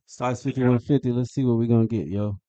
Size 5150. Let's see what we're gonna get, yo.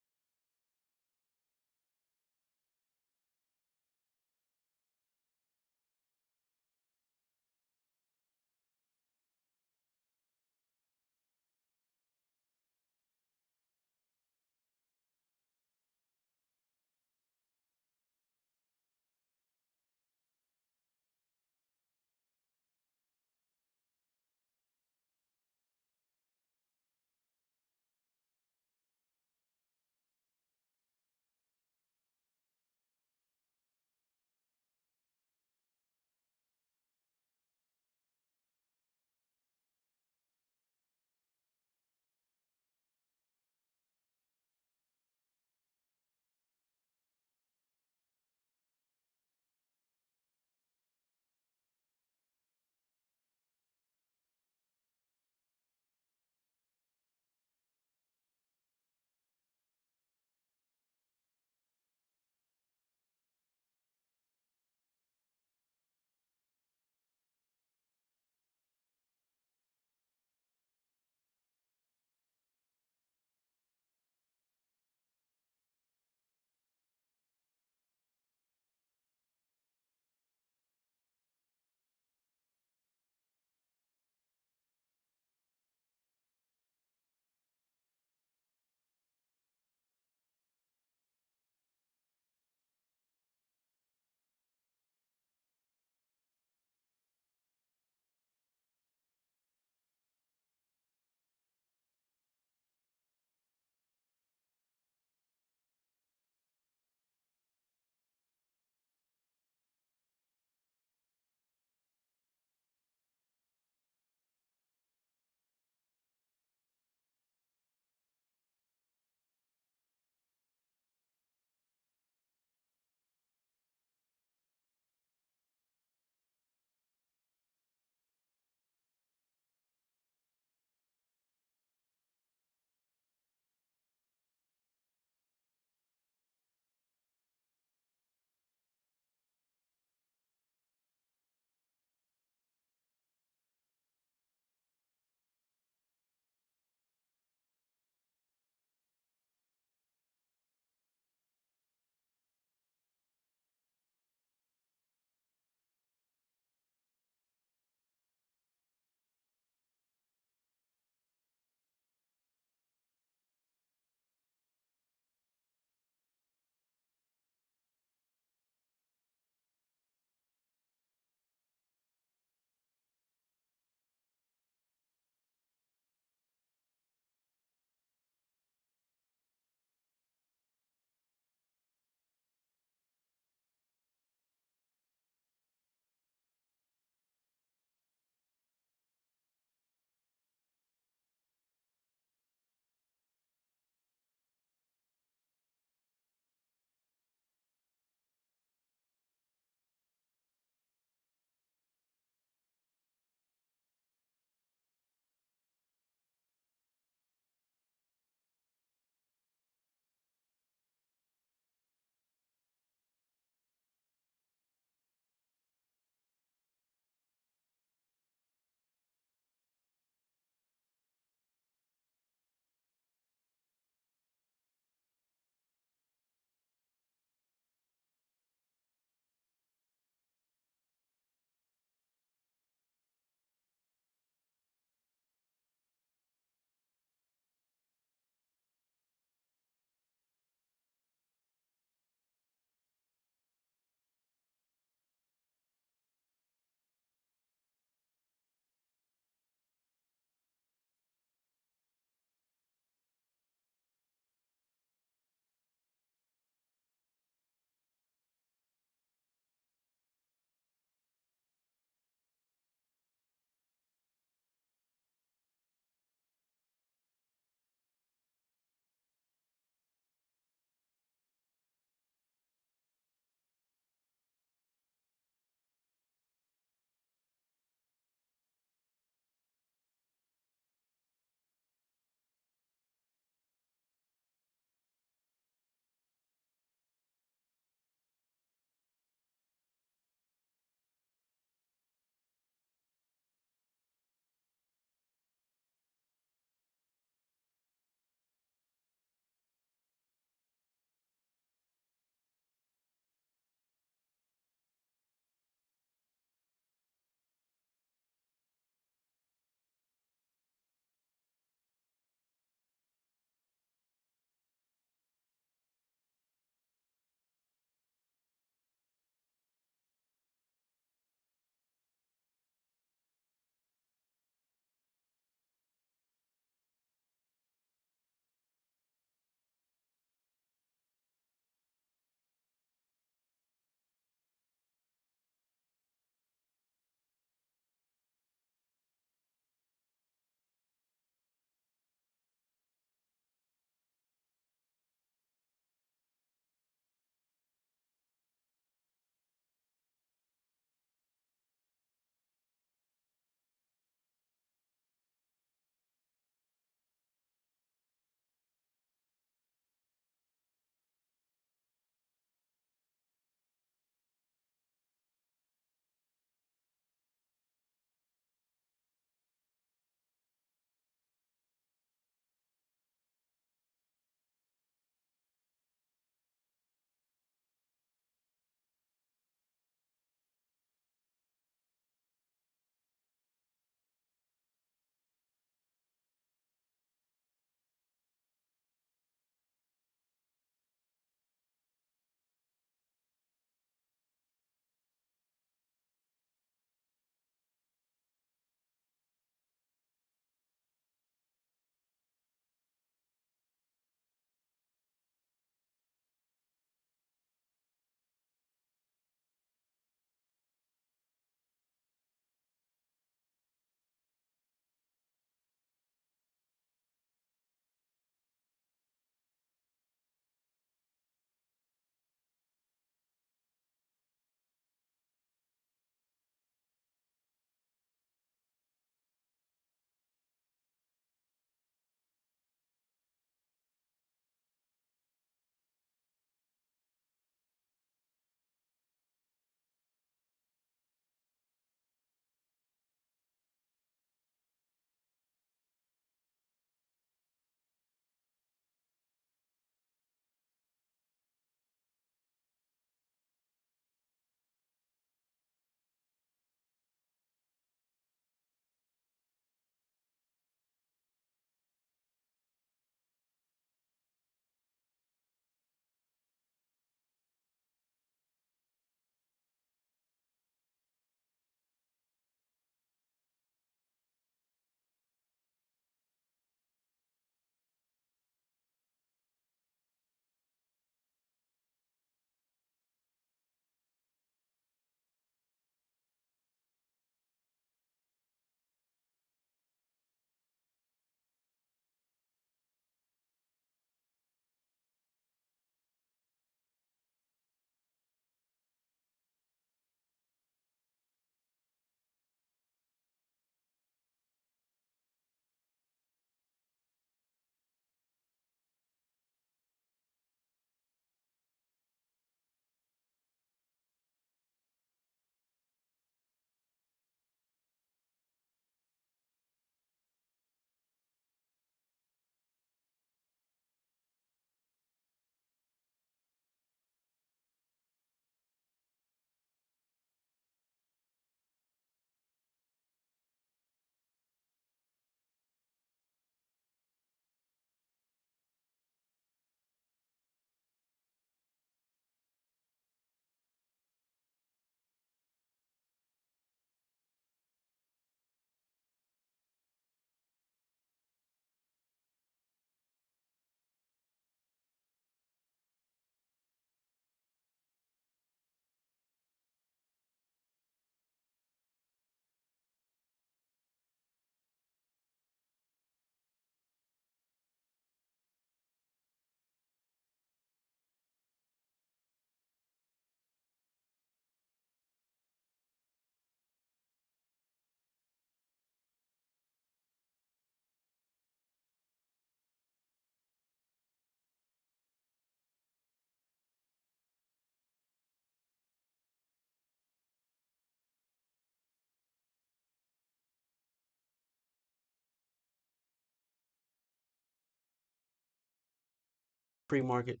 pre-market,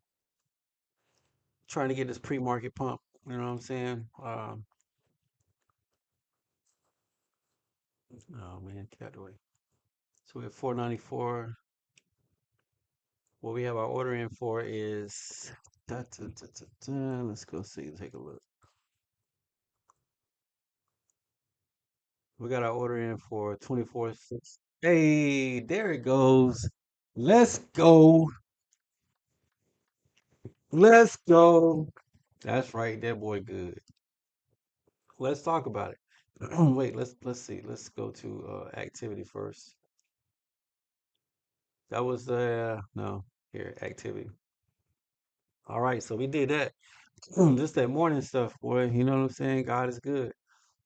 trying to get this pre-market pump. You know what I'm saying? Oh man, get out the way. So we have 494. What we have our order in for is let's go see, take a look. We got our order in for 24.6. Hey, there it goes. Let's go. Let's go. That's right, that boy good. Let's talk about it. Wait, let's see. Let's go to activity first. That was the no, here, activity. All right, so we did that. Just that morning stuff, boy. You know what I'm saying? God is good.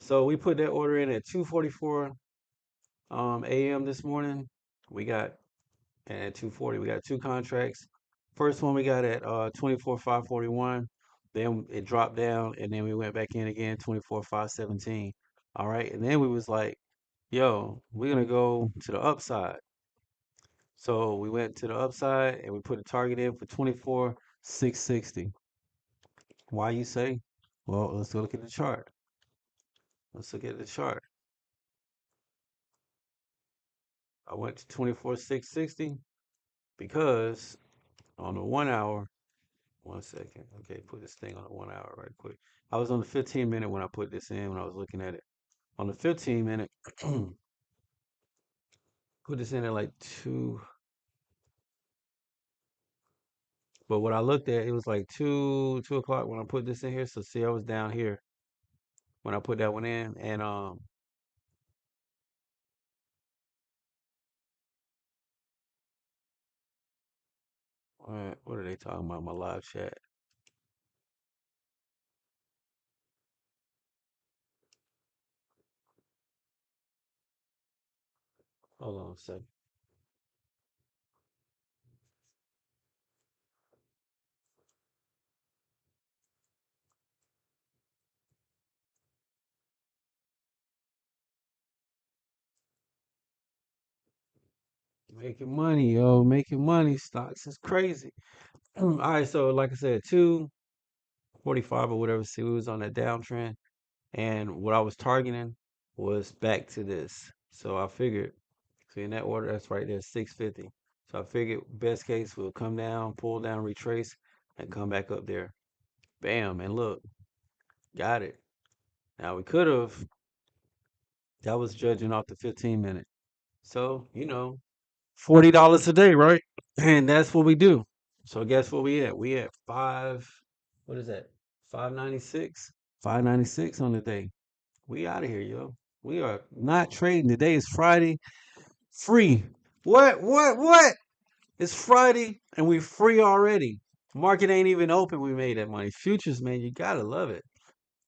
So we put that order in at 2:44 a.m. this morning. We got and at 2:40 we got two contracts. First one we got at 24,541. Then it dropped down and then we went back in again 24,517. All right, and then we was like, yo, we're gonna go to the upside. So we went to the upside and we put a target in for 24,660. Why you say? Well, let's go look at the chart. Let's look at the chart. I went to 24,660 because on the 1 hour, 1 second. Okay, put this thing on the 1 hour right quick. I was on the 15 minute when I put this in when I was looking at it. On the 15 minute, put this in at like two. But what I looked at, it was like 2 o'clock when I put this in here. So see, I was down here when I put that one in, and what are they talking about? My live chat. Hold on a second. Making money, yo, making money. Stocks is crazy. All right, so like I said, 245 or whatever. See, we was on that downtrend, and what I was targeting was back to this. So I figured, see in that order, that's right there, 650. So I figured best case we'll come down, pull down, retrace, and come back up there. Bam, and look, got it. Now we could have. That was judging off the 15 minute. So $40 a day, right? And that's what we do. So guess what we at? We at five. What is that? 596. 596 on the day. We out of here, yo. We are not trading. Today is Friday. Free. What? What? What? It's Friday and we free already. Market ain't even open. We made that money. Futures, man, you gotta love it.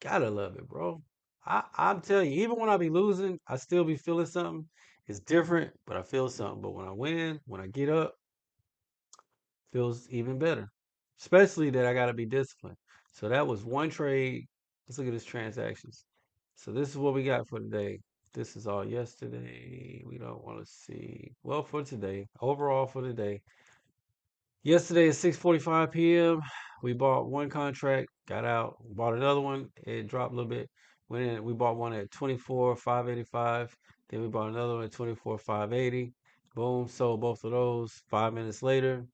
Gotta love it, bro. I'm telling you, even when I be losing, I still be feeling something. It's different, but I feel something. But when I win, when I get up, feels even better. Especially that I gotta be disciplined. So that was one trade. Let's look at this transactions. So this is what we got for today. This is all yesterday. We don't want to see. Well, for today, overall for today. Yesterday at 6:45 p.m., we bought one contract, got out, bought another one. It dropped a little bit. Went in. We bought one at 24,585. Then we bought another one at 24,580. Boom, sold both of those. 5 minutes later,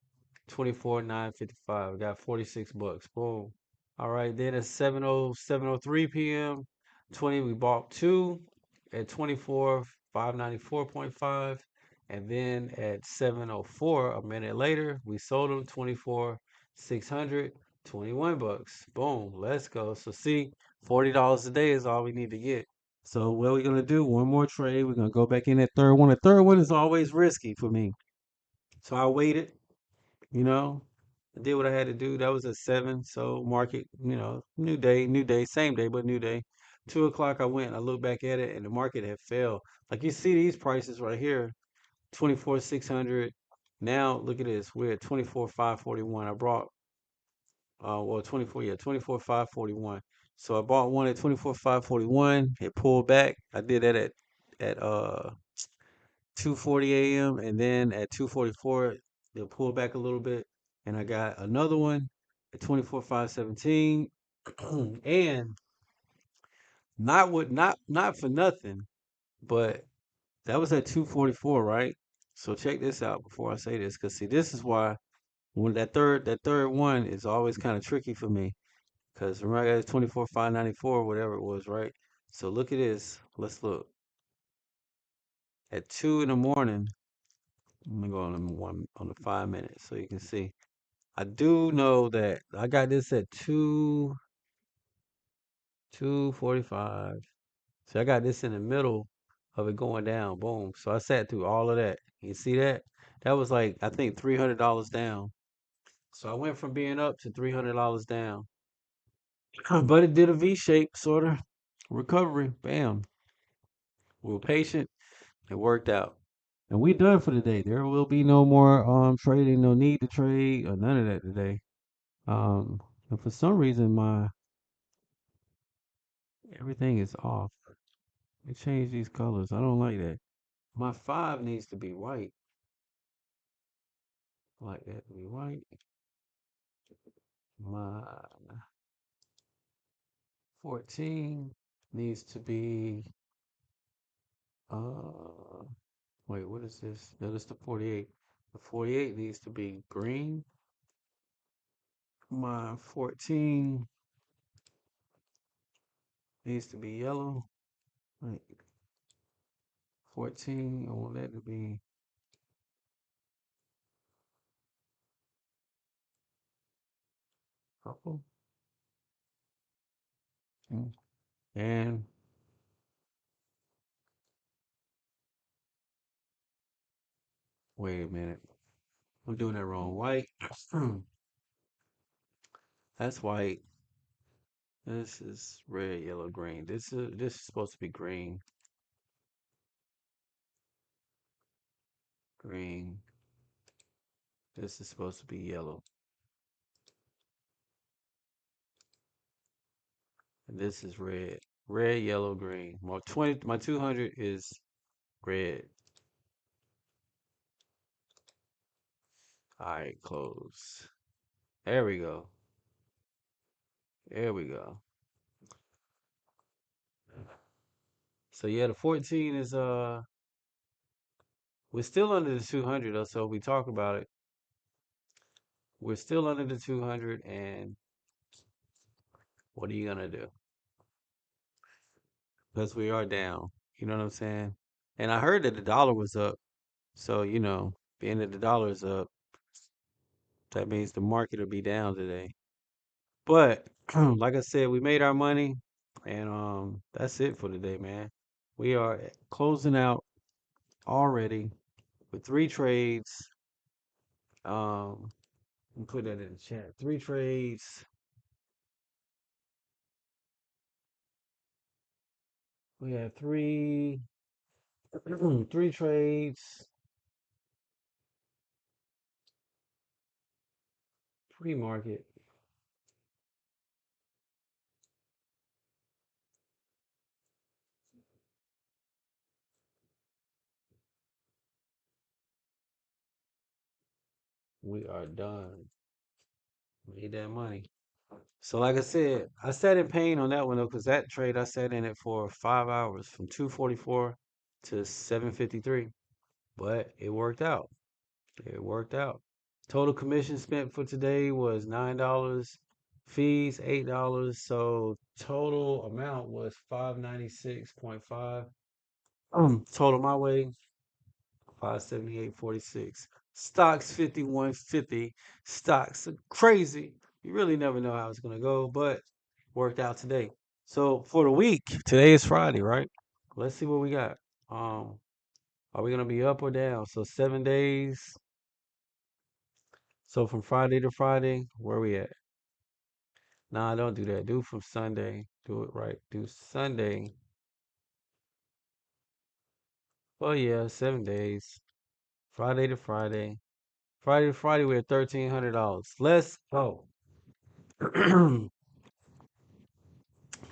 24,955. We got 46 bucks. Boom. All right, then at 7:03 p.m., 20 we bought two at 24,594.5, and then at 7:04 a minute later, we sold them 24,600, 21 bucks. Boom, let's go. So see, $40 a day is all we need to get. So what we're gonna do? One more trade. We're gonna go back in that third one. The third one is always risky for me. So I waited, you know. I did what I had to do. That was at 7. So market, new day, same day, but new day. 2 o'clock I went, I looked back at it and the market had fell. Like you see these prices right here, 24,600. Now look at this. We're at 24,541. I brought 24, yeah, 24,541. So I bought one at 24,541. It pulled back. I did that at 2:40 a.m. and then at 2:44 it pulled back a little bit. and I got another one at 24,517. And not for nothing, but that was at 244, right? So check this out before I say this, because see, this is why when that third one is always kind of tricky for me. Because remember, I got 24,594, whatever it was, right? So look at this. Let's look at 2 in the morning. I'm gonna go on the 5 minutes so you can see. I do know that I got this at 2:45. So I got this in the middle of it going down. Boom. So I sat through all of that. You see that? That was like I think $300 down. So I went from being up to $300 down. But it did a V shape sort of recovery. Bam. We were patient. It worked out. And we done for the day. There will be no more trading, no need to trade or none of that today. And for some reason my everything is off. It changed these colors. I don't like that. My 5 needs to be white. I like that to be white. My 14 needs to be uh wait, what is this? No, that's the 48. The 48 needs to be green. My 14 needs to be yellow. Wait, 14, I want that to be purple. Mm. And wait a minute. I'm doing that wrong. White. That's white. This is red, yellow, green. This is supposed to be green. Green. This is supposed to be yellow. And this is red. Red, yellow, green. My 200 is red. All right, close. There we go. There we go. So yeah, the 14 is we're still under the 200 though, so if we talk about it. We're still under the 200 and what are you gonna do? Because we are down. You know what I'm saying? And I heard that the dollar was up. So, being that the dollar is up, that means the market will be down today. But like I said, we made our money and that's it for today, man. We are closing out already with 3 trades. Um put that in the chat. 3 trades. We have three 3 trades pre-market. We are done. Made that money. So like I said, I sat in pain on that one though, because that trade I sat in it for 5 hours from 2:44 to 7:53. But it worked out. It worked out. Total commission spent for today was $9. Fees $8. So total amount was 596.5. Total my way 578.46. Stocks 51.50. Stocks are crazy. You really never know how it's gonna go, but worked out today. So for the week, today is Friday, right? Let's see what we got. Um, are we gonna be up or down? So 7 days. So from Friday to Friday, where we at? Nah, don't do that. Do from Sunday. Do it right. Do Sunday. Well, yeah, 7 days. Friday to Friday. Friday to Friday, we're at $1,300. Let's go.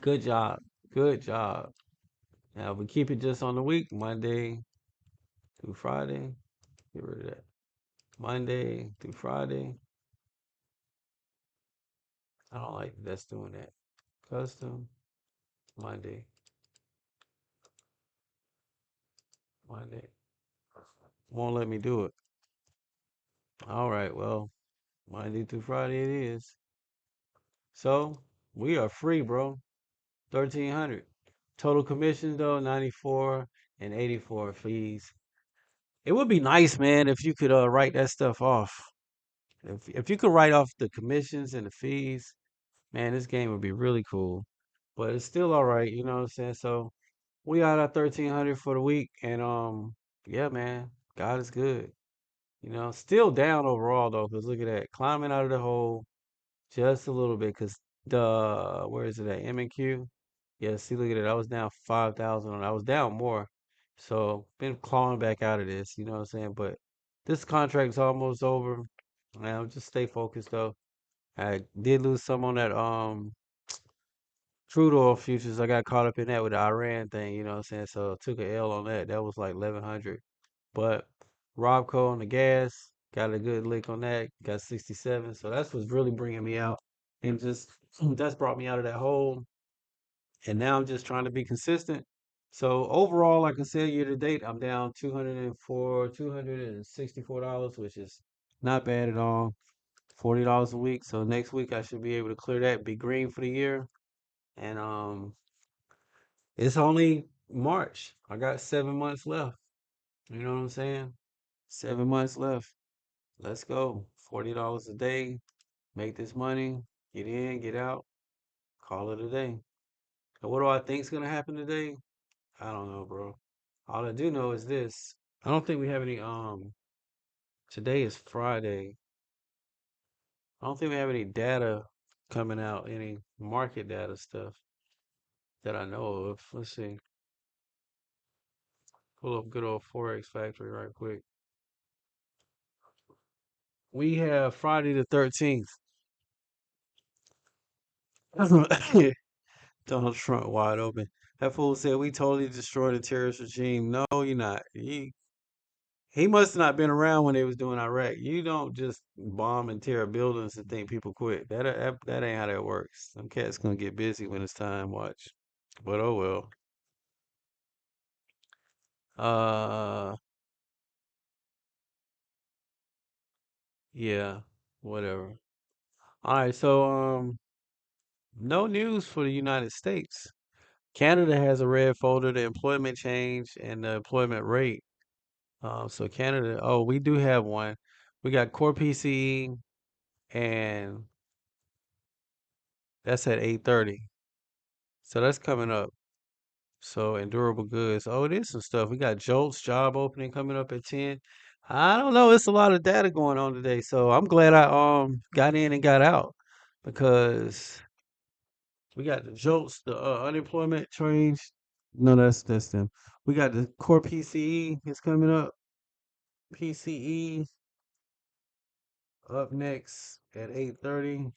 Good job. Good job. Now, if we keep it just on the week, Monday through Friday, get rid of that. Monday through Friday. I don't like that's doing that. Custom Monday, Monday. Won't let me do it. All right, well, Monday through Friday it is. So we are free, bro. 1,300. Total commissions though, 94 and 84 fees. It would be nice, man, if you could write that stuff off. If you could write off the commissions and the fees, man, this game would be really cool. But it's still all right, you know what I'm saying? So we got our 1,300 for the week, and yeah, man, God is good. You know, still down overall though, because look at that, climbing out of the hole just a little bit, because the where is it at? M and Q. Yeah, see, look at it. I was down 5,000 I was down more. So been clawing back out of this, you know what I'm saying? But this contract's almost over. Now just stay focused though. I did lose some on that crude oil futures. I got caught up in that with the Iran thing, you know what I'm saying? So took a L on that. That was like 1100. But Robco on the gas, got a good lick on that, got 67. So that's what's really bringing me out. And just that's brought me out of that hole. And now I'm just trying to be consistent. So overall, like I said, year to date, I'm down $264, which is not bad at all. $40 a week. So next week I should be able to clear that, be green for the year. And it's only March. I got 7 months left. You know what I'm saying? 7 months left. Let's go. $40 a day. Make this money. Get in, get out. Call it a day. And what do I think's gonna happen today? I don't know, bro. All I do know is this. I don't think we have any today is Friday. I don't think we have any data coming out, any market data stuff that I know of. Let's see. Pull up good old Forex Factory right quick. We have Friday the 13th. Donald Trump wide open. That fool said we totally destroyed the terrorist regime. No, you're not. He must have not been around when they was doing Iraq. You don't just bomb and tear buildings and think people quit. That ain't how that works. Them cats gonna get busy when it's time. Watch. But oh well. Uh, yeah, whatever. All right, so no news for the United States. Canada has a red folder, the employment change and the employment rate. So Canada, oh, we do have one. We got core PCE, and that's at 8:30. So that's coming up. So and durable goods. Oh, it is some stuff. We got Jolt's job opening coming up at 10. I don't know. It's a lot of data going on today. So I'm glad I got in and got out because we got the Jolt's, the unemployment change. No, that's them. We got the core PCE is coming up. PCE up next at 8:30.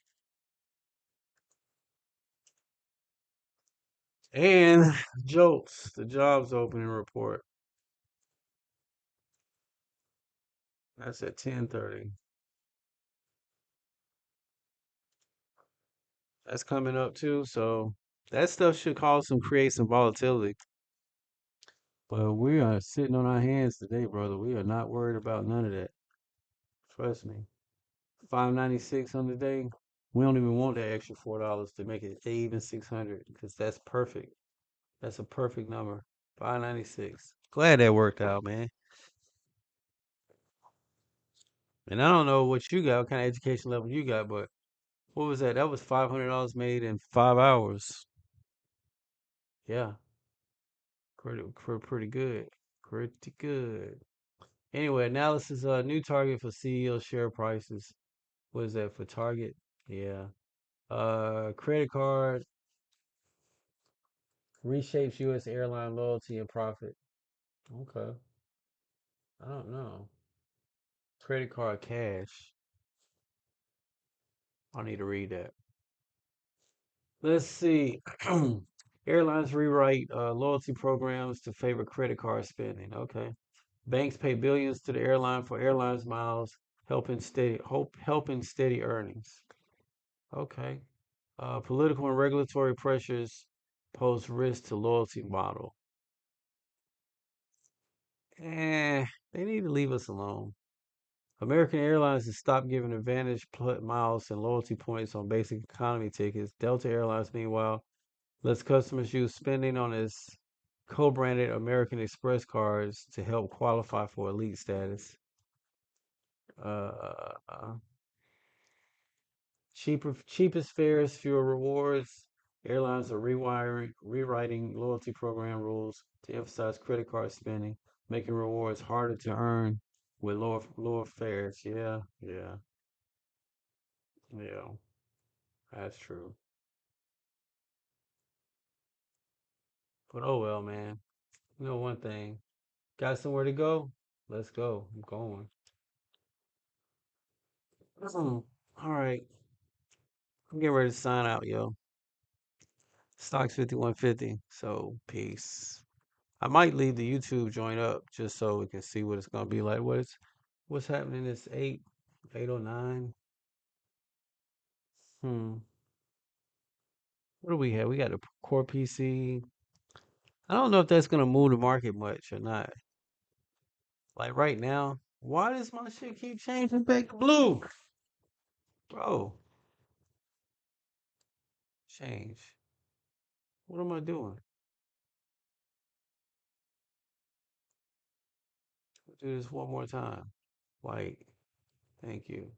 And Jolts, the jobs opening report. That's at 10:30. That's coming up too. So that stuff should cause create some volatility. But we are sitting on our hands today, brother. We are not worried about none of that. Trust me. 596 on the day. We don't even want that extra $4 to make it even 600 because that's perfect. That's a perfect number. 596. Glad that worked out, man. And I don't know what you got, what kind of education level you got, but what was that? That was $500 made in 5 hours. Yeah, pretty good. Pretty good. Anyway, analysis new target for CEO share prices. What is that for Target? Yeah. Credit card reshapes US airline loyalty and profit. Okay. I don't know. Credit card cash. I need to read that. Let's see. Airlines rewrite loyalty programs to favor credit card spending. Okay. Banks pay billions to the airline for airlines miles, helping steady earnings. Okay. Political and regulatory pressures pose risk to loyalty model. Eh, they need to leave us alone. American Airlines has stopped giving advantage miles and loyalty points on basic economy tickets. Delta Airlines, meanwhile, lets customers use spending on its co-branded American Express cards to help qualify for elite status. Uh, cheapest fares, fewer rewards. Airlines are rewriting loyalty program rules to emphasize credit card spending, making rewards harder to earn with lower fares. Yeah, yeah, yeah. That's true. But oh well, man. You know one thing. Got somewhere to go? Let's go. I'm going. All right. I'm getting ready to sign out, yo. Stocks 5150. So peace. I might leave the YouTube joint up just so we can see what it's gonna be like. What's happening? It's 809. Hmm. What do we have? We got a core PC. I don't know if that's gonna move the market much or not. Like right now, why does my shit keep changing back to blue? Bro, change. What am I doing? Do this one more time. White. Thank you.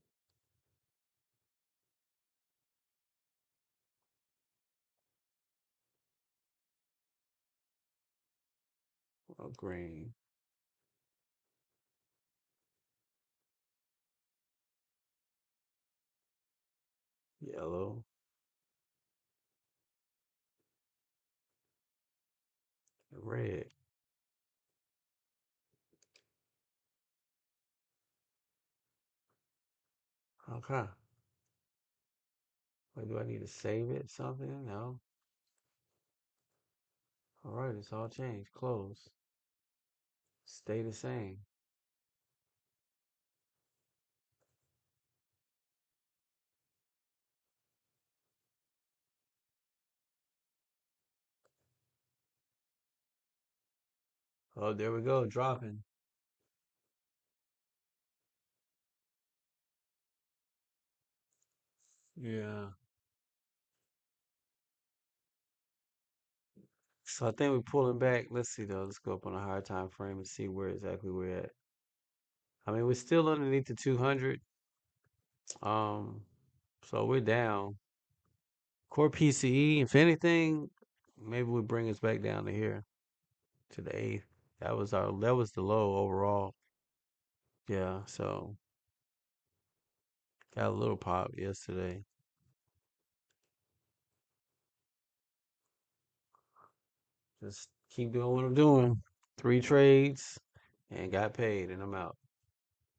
Oh, green. Yellow. Red. Okay. Wait, do I need to save it? Something? No. All right, it's all changed. Close. Stay the same. Oh, there we go. Dropping. Yeah. So I think we're pulling back. Let's see though. Let's go up on a higher time frame and see where exactly we're at. I mean, we're still underneath the 200. Um, so we're down. Core PCE, if anything, maybe we bring us back down to here to the eighth. That was the low overall. Yeah, so got a little pop yesterday. Just keep doing what I'm doing. Three trades and got paid and I'm out.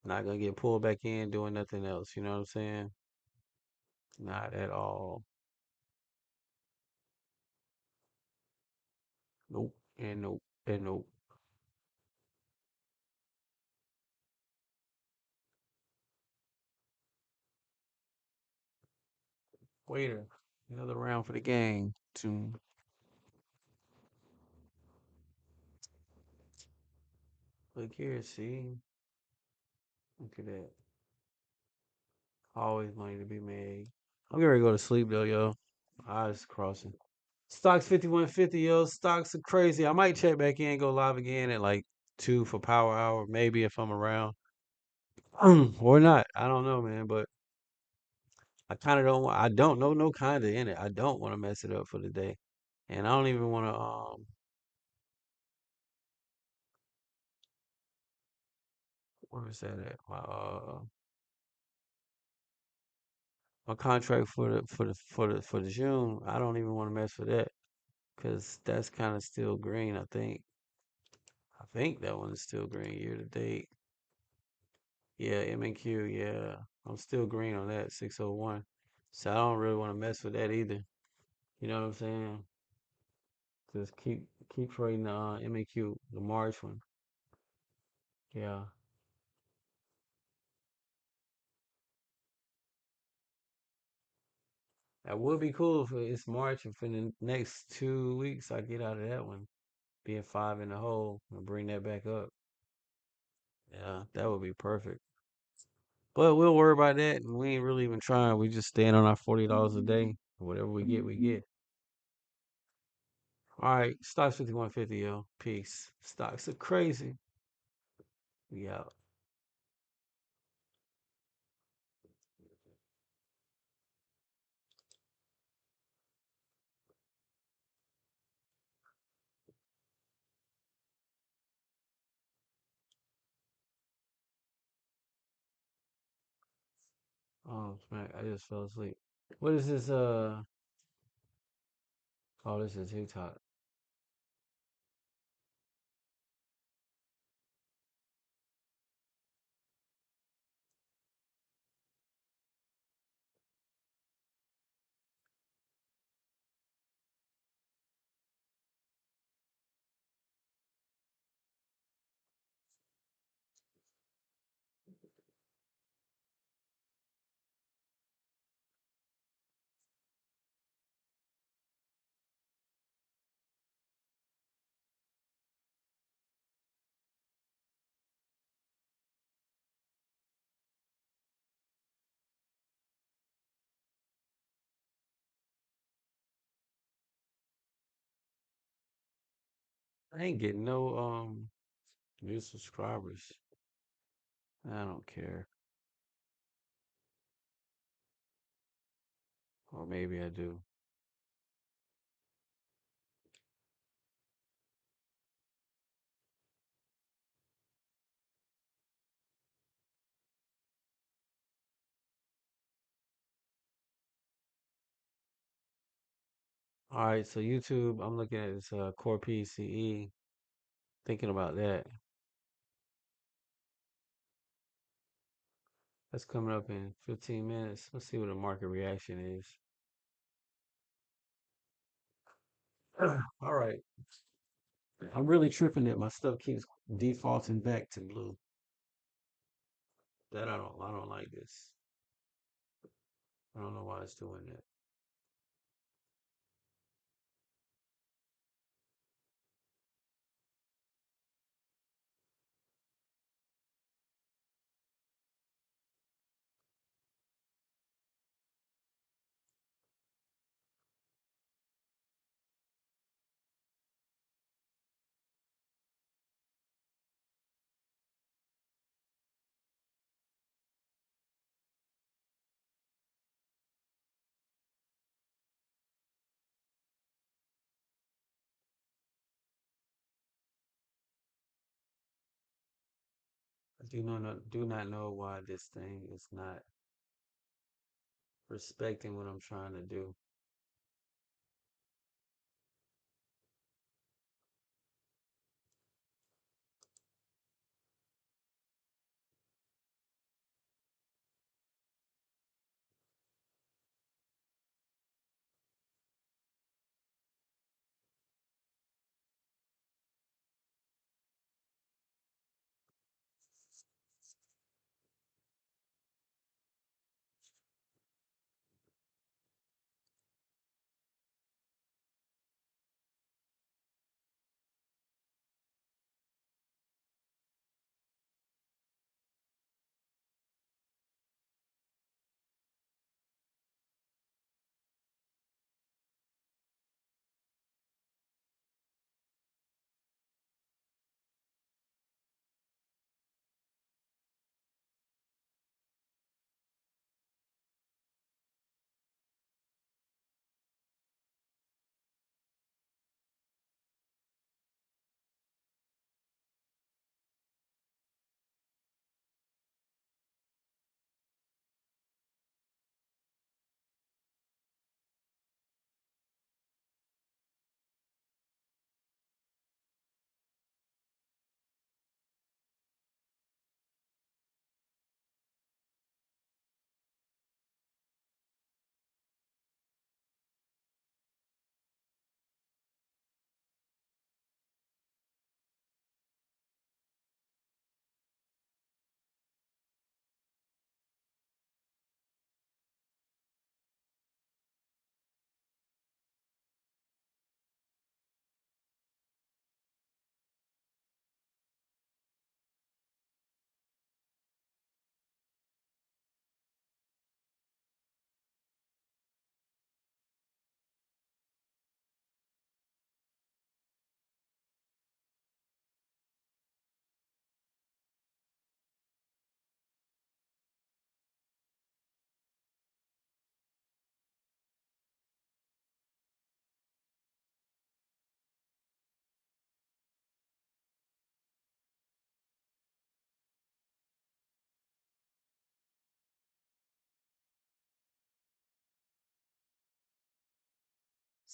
Not gonna get pulled back in doing nothing else. You know what I'm saying? Not at all. Nope. And nope. And nope. Waiter. Another round for the gang. To look here, see. Look at that. Always money to be made. I'm getting ready to go to sleep though, yo. Eyes crossing. Stocks 5150, yo. Stocks are crazy. I might check back in, go live again at like 2 for power hour, maybe if I'm around. Or not. I don't know, man. But I kind of don't want. I don't know no kind of in it. I don't want to mess it up for the day, and I don't even want to. Where is that at? My contract for the June. I don't even want to mess with that because that's kind of still green. I think that one is still green year to date. Yeah, M&Q. Yeah, I'm still green on that 601. So I don't really want to mess with that either. You know what I'm saying? Just keep trading the M&Q, the March one. Yeah. That would be cool if it's March. If in the next 2 weeks I get out of that one, being five in the hole, and bring that back up. Yeah, that would be perfect. But we'll worry about that. And we ain't really even trying. We just staying on our $40 a day. Whatever we get, we get. All right, stocks 5150, yo. Peace. Stocks are crazy. We out. Oh, smack. I just fell asleep. What is this? Oh, this is TikTok. I ain't getting no new subscribers. I don't care. Or maybe I do. All right, so YouTube, I'm looking at this core PCE, thinking about that. That's coming up in 15 minutes. Let's see what the market reaction is. All right. I'm really tripping that my stuff keeps defaulting back to blue. That I don't like this. I don't know why it's doing that. I do not know why this thing is not respecting what I'm trying to do.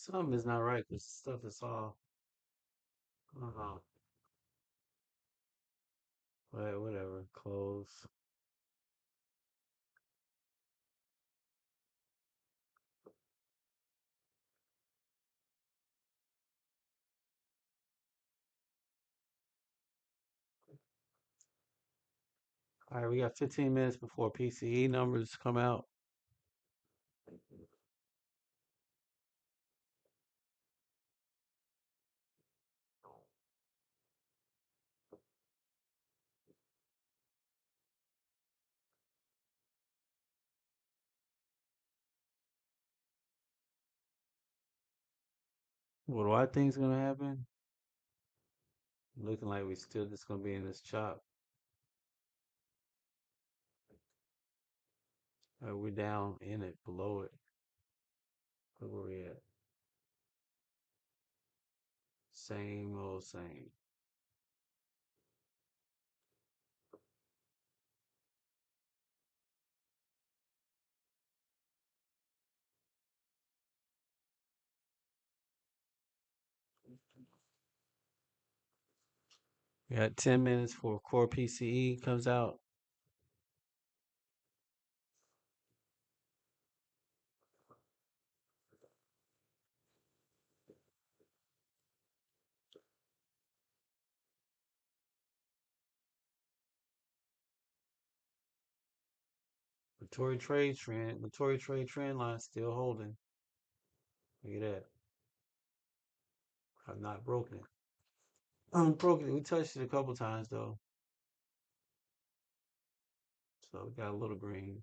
Something is not right because stuff is all, I don't know. But whatever. Close. All right, we got 15 minutes before PCE numbers come out. What do I think's gonna happen? Looking like we still just gonna be in this chop. We're down in it, below it. Look where we at. Same old same. We got 10 minutes for core PCE comes out. Matory trade trend line still holding. Look at that. I've not broken it. Broken it. We touched it a couple times though. So we got a little green.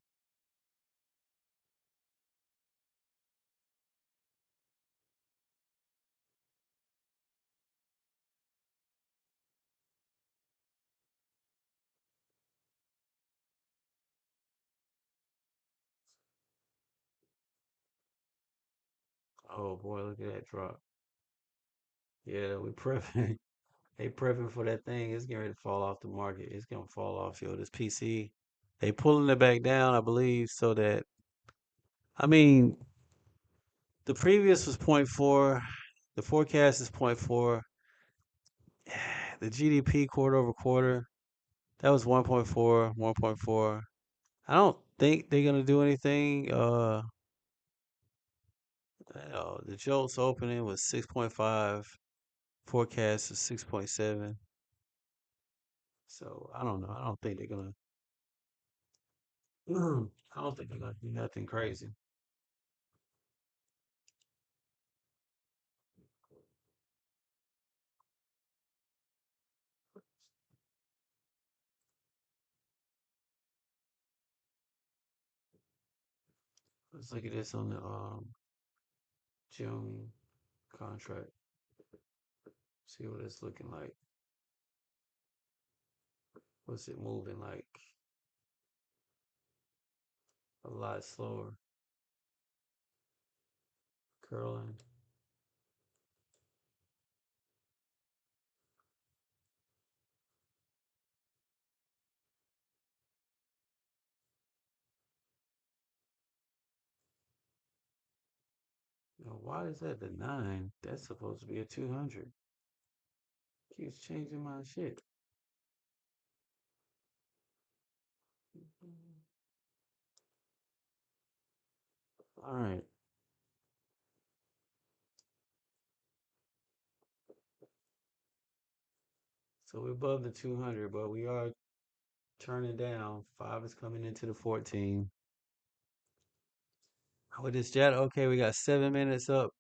Oh boy, look at that drop. Yeah, we prepping. They prepping for that thing. It's getting ready to fall off the market. It's gonna fall off, yo. This PC. They pulling it back down, I believe, so that I mean the previous was point 0.4. The forecast is point 0.4. The GDP quarter over quarter, that was 1.4, 1.4. I don't think they're gonna do anything. The Jolts opening was 6.5. Forecast is 6.7. So I don't know. I don't think they're gonna. I don't think they're gonna do nothing crazy. Let's look at this on the June contract. See what it's looking like. What's it moving like? A lot slower. Curling. Now, why is that the 9? That's supposed to be a 200. Keeps changing my shit. All right. So we're above the 200, but we are turning down. 5 is coming into the 14. With this data, okay, we got 7 minutes up.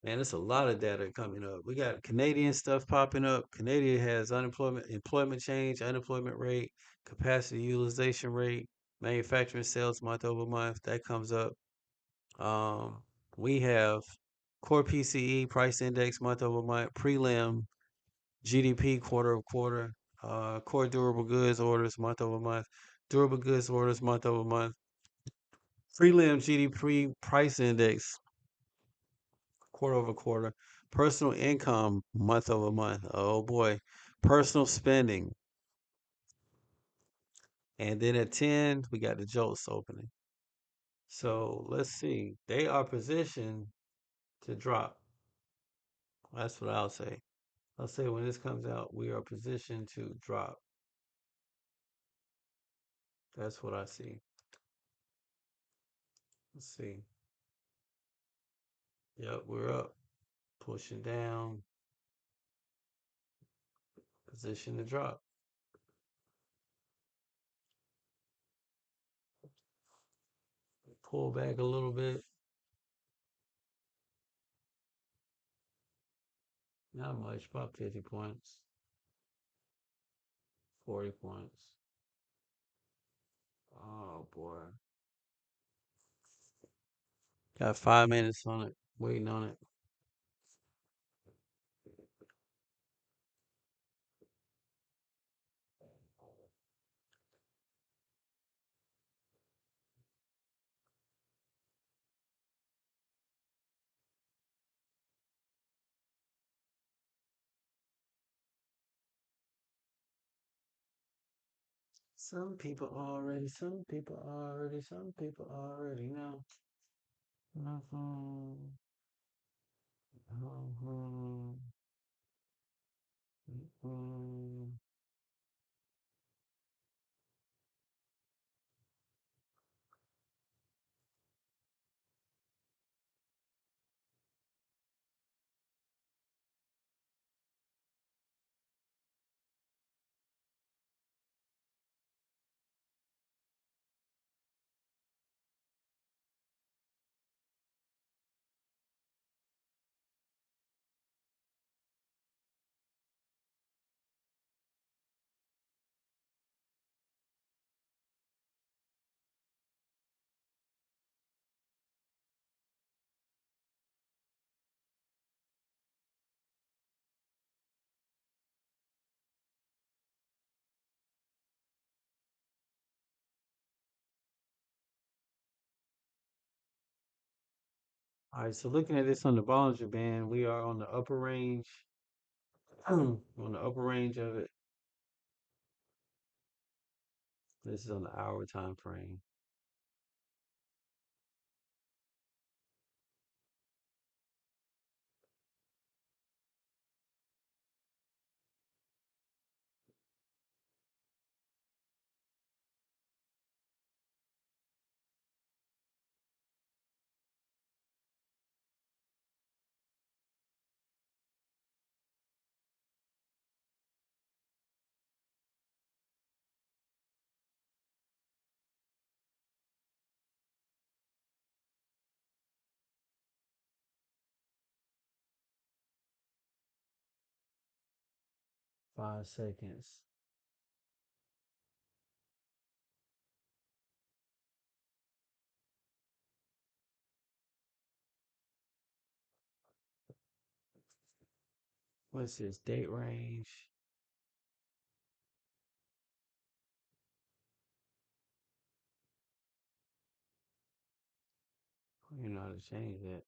Man, there's a lot of data coming up. We got Canadian stuff popping up. Canada has employment change, unemployment rate, capacity utilization rate, manufacturing sales month over month. That comes up. Um, we have core PCE price index month over month, prelim GDP quarter over quarter, core durable goods orders month over month, durable goods orders month over month, prelim GDP price index quarter over quarter, personal income month over month. Oh boy, personal spending. And then at 10, we got the JOLTS opening. So let's see. They are positioned. to drop. That's what I'll say. I'll say when this comes out, we are positioned to drop. That's what I see. Let's see. Yep, we're up. Pushing down. Position to drop. Pull back a little bit. Not much, about 50 points. 40 points. Oh boy. Got 5 minutes on it. Waiting on it. Some people already know. Mhm, mhm, mhm. 'All right, so looking at this on the Bollinger Band, we are on the upper range. On the upper range of it. This is on the hour time frame. Five seconds. What's this date range? You know how to change that.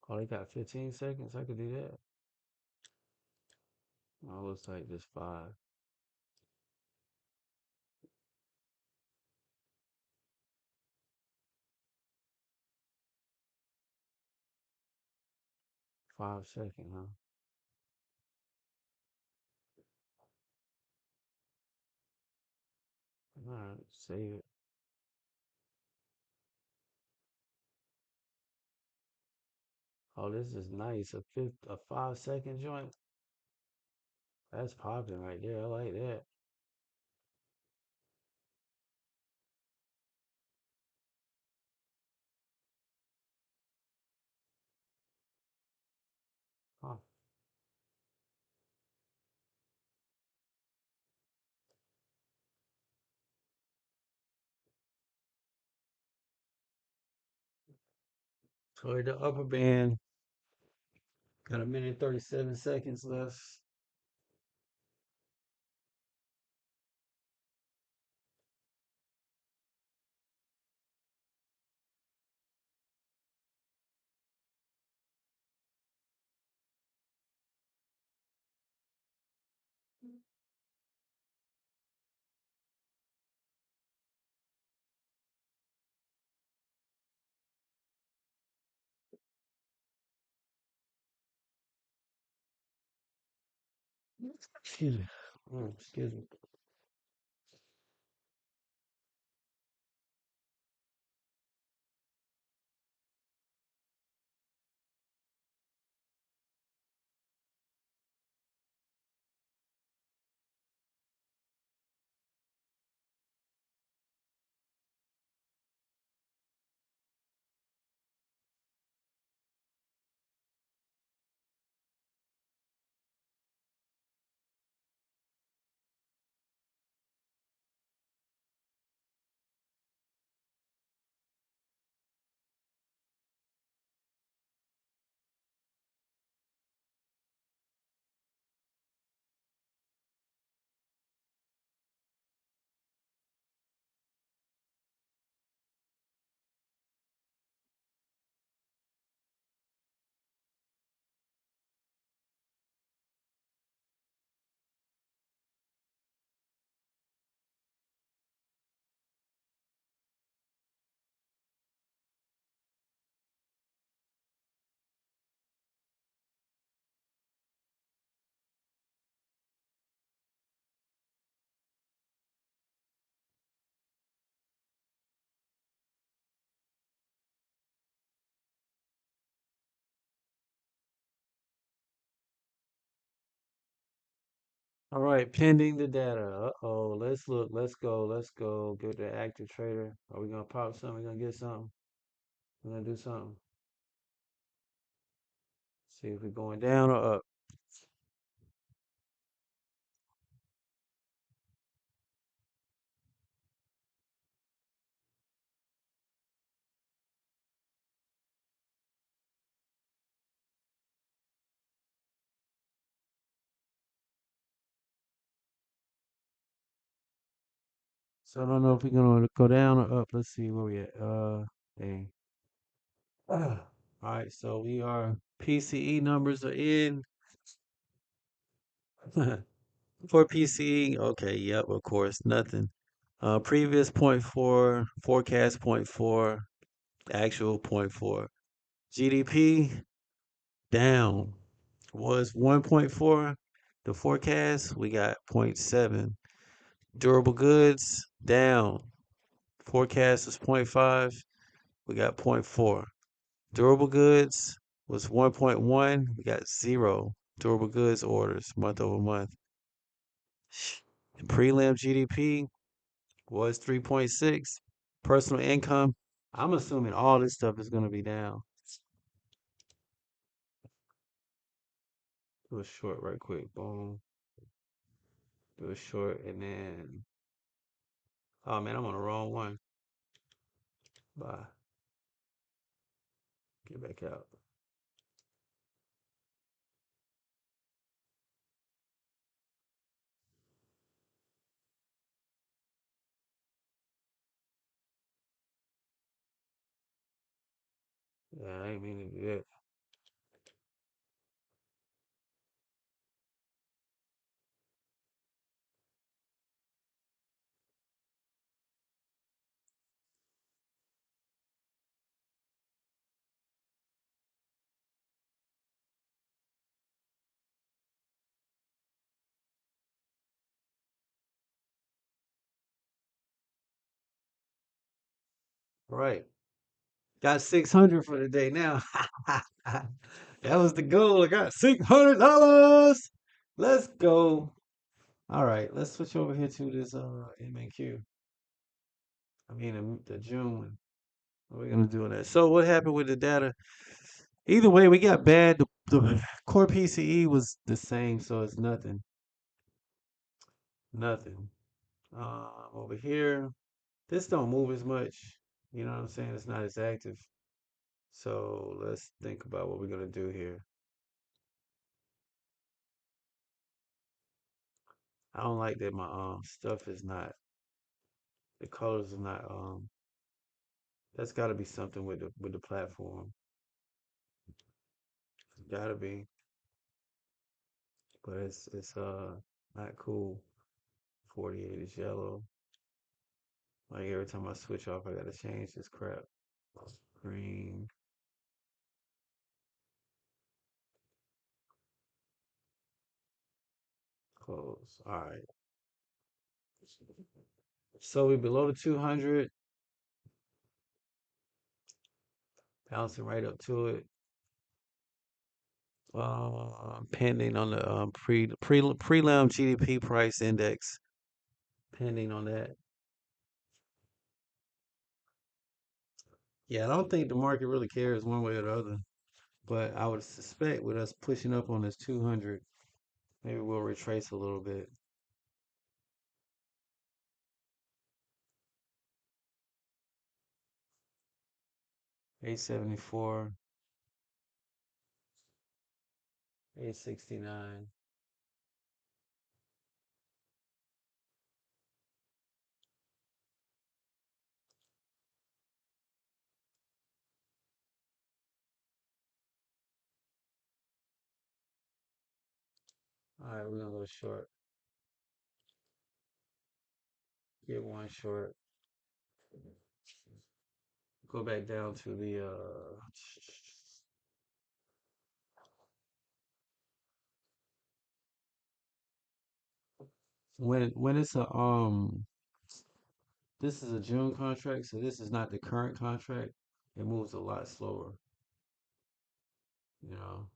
Oh, they got 15 seconds. I could do that. Oh, looks like just five. 5 second, huh? All right, save it. Oh, this is nice. A 5 second joint. That's popping right there. I like that. Huh. Toward the upper band. Got a minute 37 seconds left. Excuse me. Excuse me. All right, pending the data. Uh-oh, let's look. Let's go. Let's go. Get the active trader. Are we gonna pop something? We gonna get something? We're gonna do something. See if we're going down or up. So I don't know if we're gonna go down or up. Let's see where we at. Dang. All right, so we are PCE numbers are in. For PCE, okay, yep, of course, nothing. Previous point four, forecast point four, actual point four. GDP down was 1.4. The forecast we got point 0.7. Durable goods down. Forecast was point 0.5. We got point 0.4. Durable goods was 1.1. We got 0 durable goods orders month over month. Prelim GDP was 3.6. Personal income, I'm assuming all this stuff is going to be down. Do a short right quick. Boom. Do a short and then, oh man, I'm on the wrong one. Bye. Get back out. Yeah, I ain't mean to do that. Right. Got 600 for the day now. That was the goal. I got $600. Let's go. All right, let's switch over here to this MNQ. I mean the June one. What are we gonna do on that? So what happened with the data? Either way, we got bad. The core PCE was the same, so it's nothing. Nothing. Over here, this don't move as much. You know what I'm saying? It's not as active. So let's think about what we're gonna do here. I don't like that my stuff is not, the colors are not that's gotta be something with the platform. It's gotta be. But it's not cool. 48 is yellow. Like every time I switch off I gotta change this crap. Green. Close. All right. So we below the 200, bouncing right up to it. Pending on the prelim GDP price index. Pending on that. Yeah, I don't think the market really cares one way or the other. But I would suspect with us pushing up on this 200, maybe we'll retrace a little bit. 874, 869. All right, we're gonna go short. Get one short. Go back down to the when it's a this is a June contract, so this is not the current contract. It moves a lot slower, you know.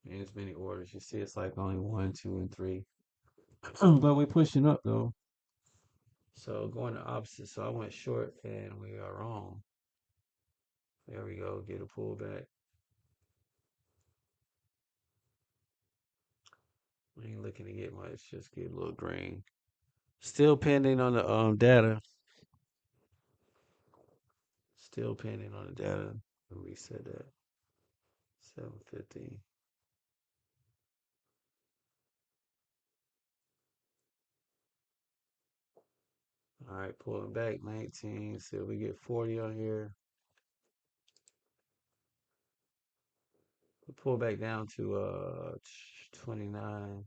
And as many orders. You see it's like only one, two, and three. But we're pushing up though. So going the opposite. So I went short and we are wrong. There we go. Get a pullback. We ain't looking to get much. Just get a little green. Still pending on the data. Still pending on the data. Reset that. 750. All right, pulling back 19. See if we get 40 on here. We'll pull back down to 29.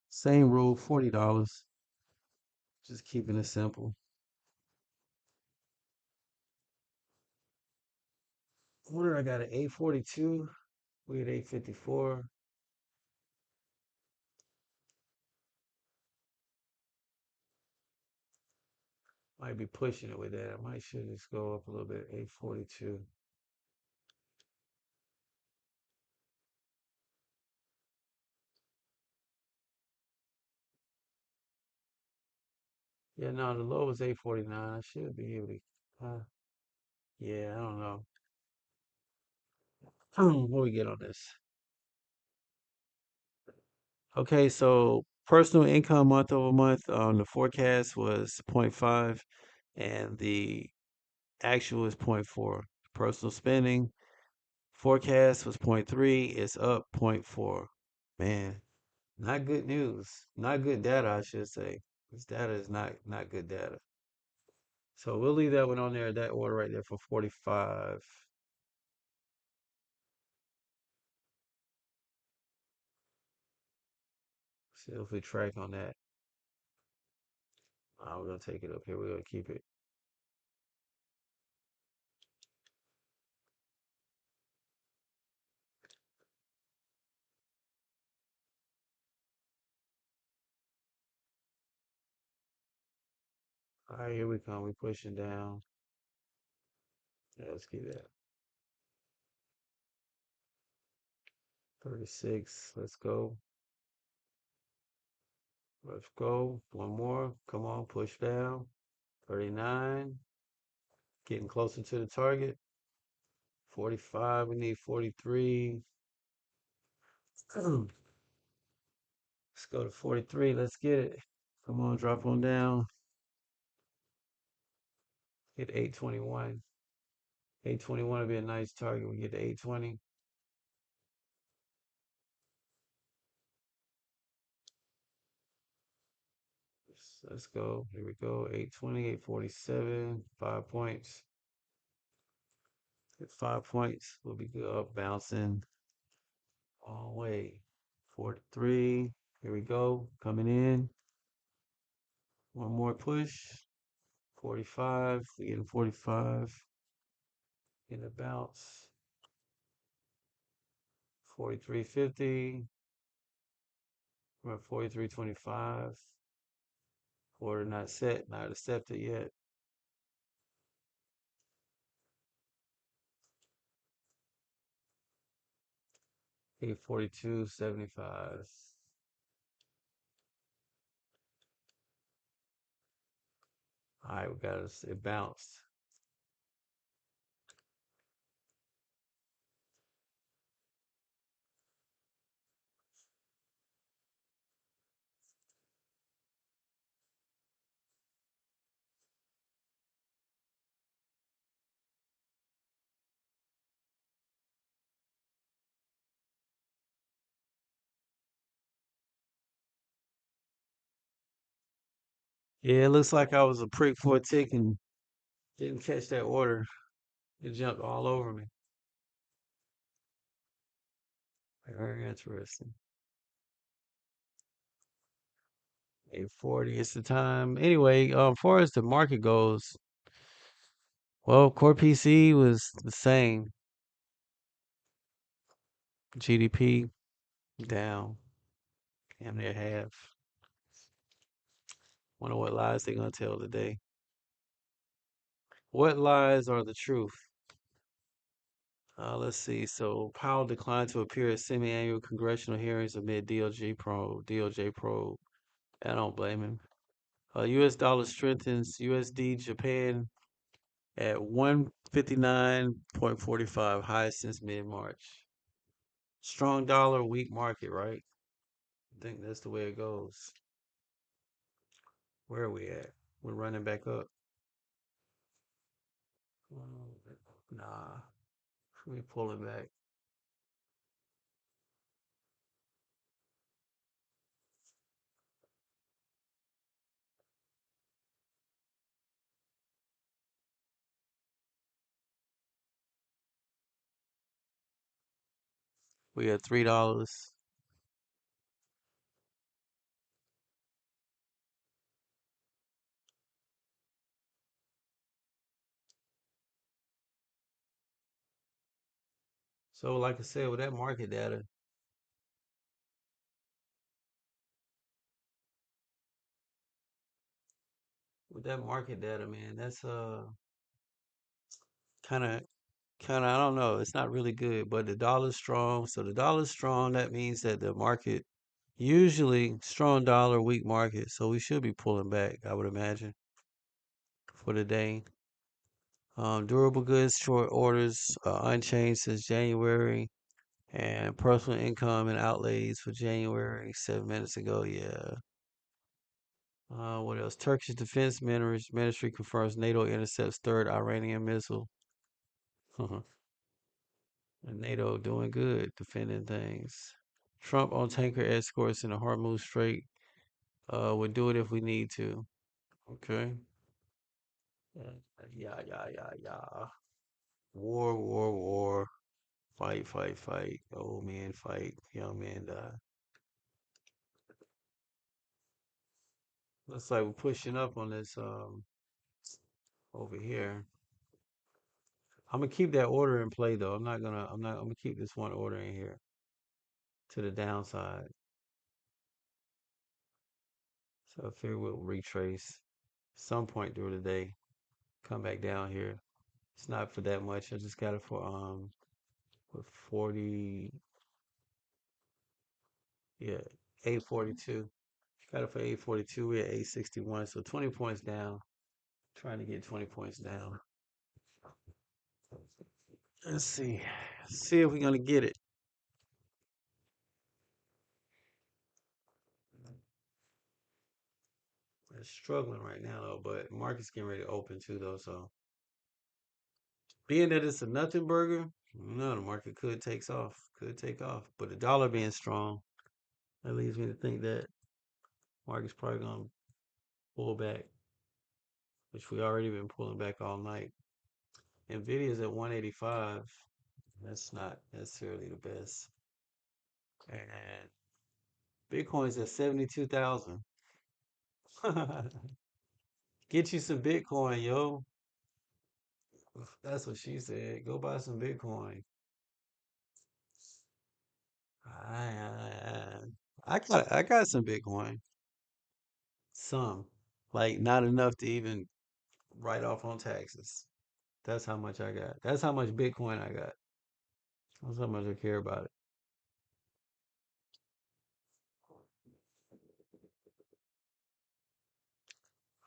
Same rule, $40. Just keeping it simple. Order I got at 842. We at 854. Might be pushing it with that. I might should just go up a little bit. 842. Yeah, no, the low is 849. I should be able to. Yeah, I don't know. What we get on this? Okay, so personal income month over month, the forecast was zero point 0.5 and the actual is zero point 0.4. Personal spending forecast was zero point 0.3, it's up zero point 0.4. Man, not good news. Not good data, I should say. This data is not good data. So we'll leave that one on there, that order right there for 45. See if we track on that. We're gonna take it up here. We're gonna keep it. All right, here we come. We're pushing down. Yeah, let's keep that. 36. Let's go. Let's go. One more. Come on, push down. 39. Getting closer to the target. 45. We need 43. Let's go to 43. Let's get it. Come on, drop on down. Hit 821. 821 would be a nice target. We get to 820. Let's go. Here we go. 820, 847. 5 points. Hit 5 points. We'll be good up bouncing. Oh, wait. 43. Here we go. Coming in. One more push. 45. We getting 45. Getting a bounce. 43.50. We're at 43.25. Order not set, not accepted yet. 842.75. All right, we got it bounced. Yeah, it looks like I was a prick for a tick and didn't catch that order. It jumped all over me. Very interesting. 8:40 is the time. Anyway, as far as the market goes, well, core PC was the same. GDP down, damn near half. Wonder what lies they're gonna tell today. What lies are the truth? Let's see. So Powell declined to appear at semi-annual congressional hearings amid DOJ probe. I don't blame him. U.S. dollar strengthens. USD Japan at 159.45, highest since mid-March. Strong dollar, weak market, right? I think that's the way it goes. Where are we at? We're running back up. Nah, let me pull it back. We at $3. So, like I said, with that market data, man, that's kind of I don't know. It's not really good, but the dollar's strong. So the dollar's strong. That means that the market usually strong dollar, weak market. So we should be pulling back, I would imagine, for the day. Durable goods short orders unchanged since January, and personal income and outlays for January 7 minutes ago. Yeah. What else? Turkish Defense Ministry confirms NATO intercepts third Iranian missile. And NATO doing good, defending things. Trump on tanker escorts in the Hormuz Strait. We'll do it if we need to. Okay. Yeah, yeah, yeah, yeah, yeah. War, war, war. Fight, fight, fight. Old man fight. Young man die. Looks like we're pushing up on this over here. I'm gonna keep that order in play though. I'm gonna keep this one order in here to the downside. So I figure we'll retrace some point during the day. Come back down here. It's not for that much. I just got it for with 40, yeah, 842. Got it for 842. We're at 861. So 20 points down. Trying to get 20 points down. Let's see. See if we're gonna get it. It's struggling right now though, but market's getting ready to open too though. So being that it's a nothing burger, no, the market could takes off. Could take off. But the dollar being strong, that leads me to think that market's probably gonna pull back, which we already been pulling back all night. Nvidia's at 185. That's not necessarily the best. And Bitcoin's at 72,000. Get you some Bitcoin, yo. That's what she said. Go buy some Bitcoin. I, I got some Bitcoin. Some. Like not enough to even write off on taxes. That's how much I got. That's how much Bitcoin I got. That's how much I care about it.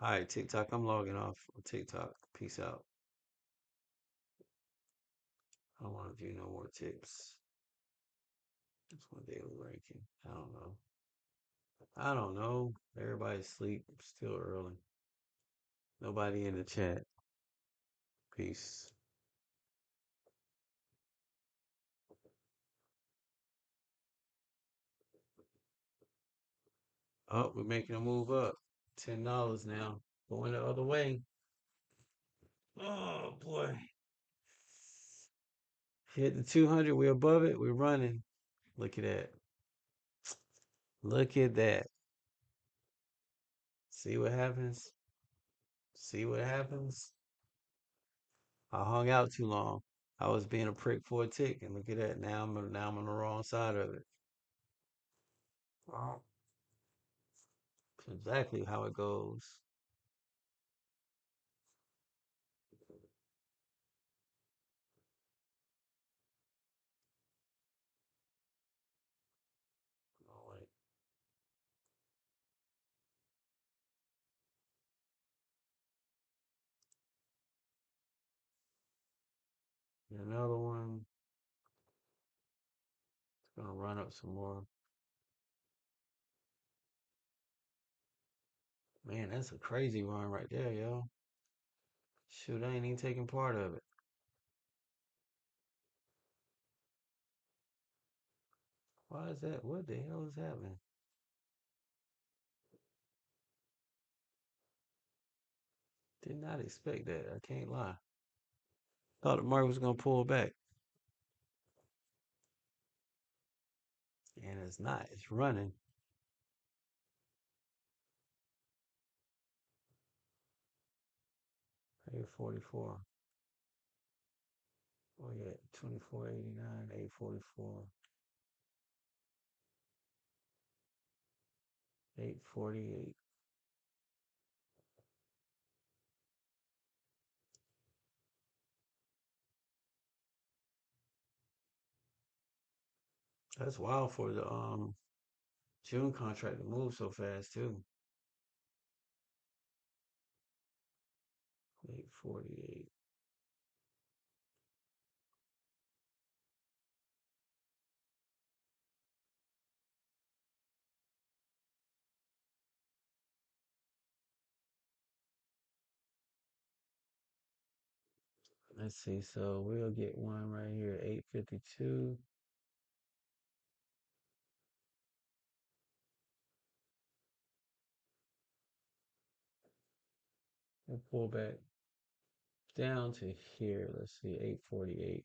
All right, TikTok. I'm logging off on TikTok. Peace out. I don't want to view no more tips. That's one daily ranking. I don't know. I don't know. Everybody's asleep. Still early. Nobody in the chat. Peace. Oh, we're making a move up. $10 now. Going the other way. Oh boy. Hit the 200. We're above it. We're running. Look at that. Look at that. See what happens? See what happens? I hung out too long. I was being a prick for a tick, and look at that. Now I'm on the wrong side of it. Wow. That's exactly how it goes. Oh wait, another one. It's gonna run up some more. Man, that's a crazy run right there, yo. Shoot, I ain't even taking part of it. Why is that? What the hell is happening? Did not expect that. I can't lie. Thought the market was gonna pull back, and it's not. It's running. 844. Oh yeah, 24.89, 844, 848. That's wild for the June contract to move so fast too. 848. Let's see. So we'll get one right here, 852. We'll pull back down to here. Let's see, 848.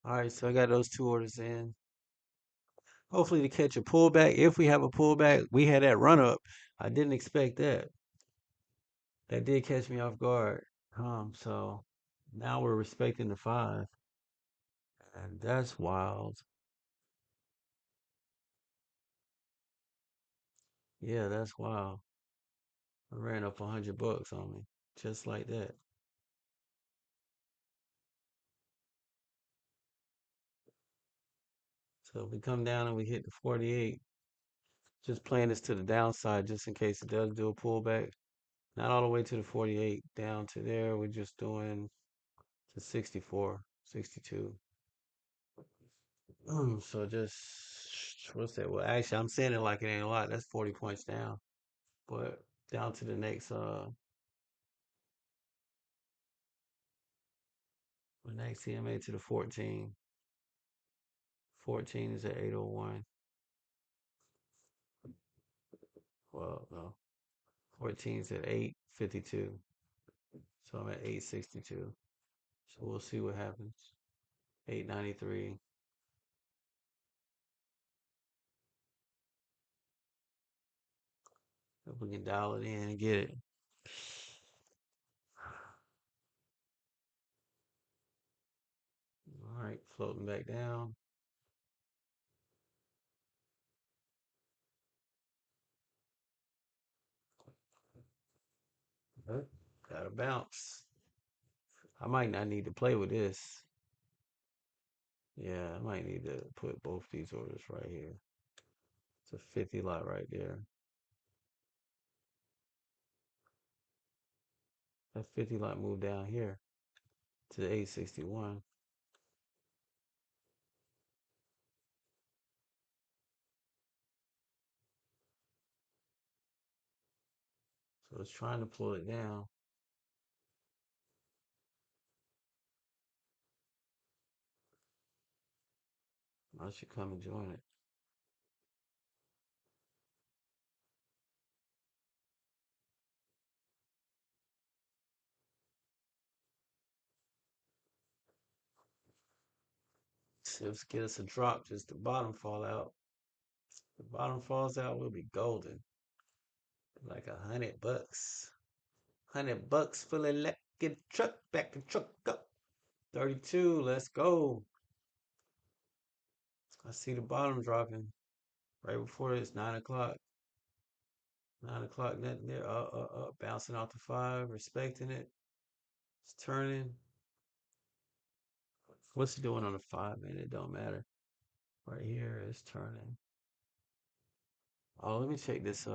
All right, so I got those two orders in. hopefully to catch a pullback. If we have a pullback, we had that run up. I didn't expect that. That did catch me off guard. So now we're respecting the five, and that's wild. Yeah, that's wild. I ran up $100 on me, just like that. So if we come down and we hit the 48, just playing this to the downside, just in case it does do a pullback. Not all the way to the 48, down to there. We're just doing to 64, 62. So just what's that? Well, actually, I'm saying it like it ain't a lot. That's 40 points down. But down to the next CMA to the 14. 14 is at 801. Well, no. 14 is at 852. So I'm at 862. So we'll see what happens. 893. If we can dial it in and get it. All right, floating back down. Gotta bounce. I might not need to play with this. Yeah, I might need to put both these orders right here. It's a 50 lot right there. That 50 lot moved down here to the 861. So it's trying to pull it down. I should come and join it. So let's get us a drop, just the bottom fall out. The bottom falls out, we'll be golden. Like $100. $100 for the electric truck, back the truck up. 32, let's go. I see the bottom dropping right before it's 9 o'clock. 9 o'clock, nothing there. Bouncing off the five, respecting it. It's turning. What's it doing on the 5 minute? It don't matter. Right here, it's turning. Oh, let me check this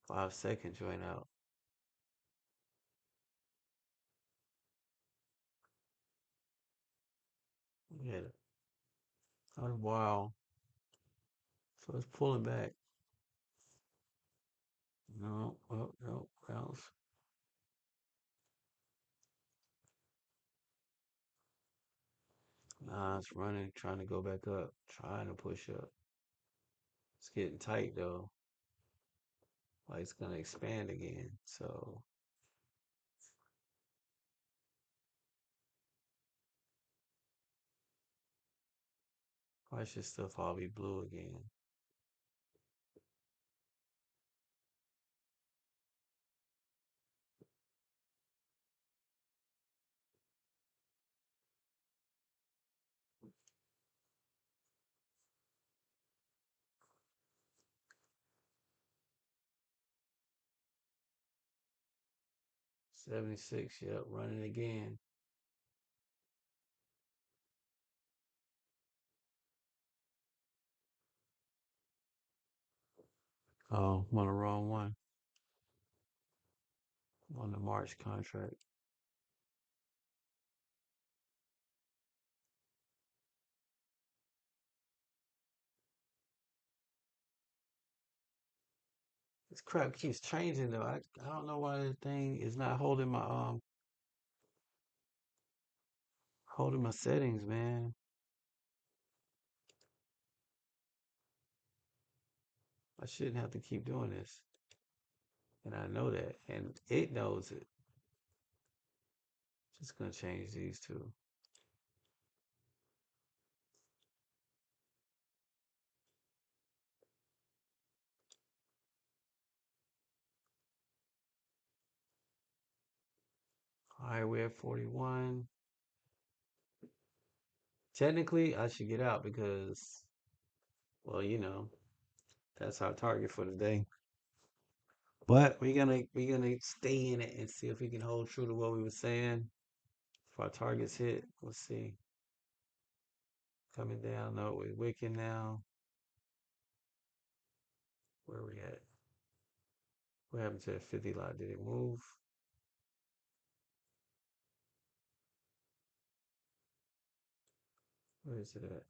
5 second joint out. Yeah. Oh wow. So it's pulling back. No, oh no, bounce. Nah, it's running, trying to go back up, trying to push up. It's getting tight though. Like it's gonna expand again. So why should stuff all be blue again? 76, yep, running again. Oh, I'm on the wrong one. I'm on the March contract. This crap keeps changing though. I don't know why the thing is not holding my settings, man. I shouldn't have to keep doing this. And I know that. And it knows it. Just gonna change these two. All right, we're at 41. Technically, I should get out because, well, that's our target for the day. But we're gonna stay in it and see if we can hold true to what we were saying. If our targets hit, let's see. Coming down, no, we're wicking now. Where we at? What happened to that 50 lot? Did it move? Where is it at?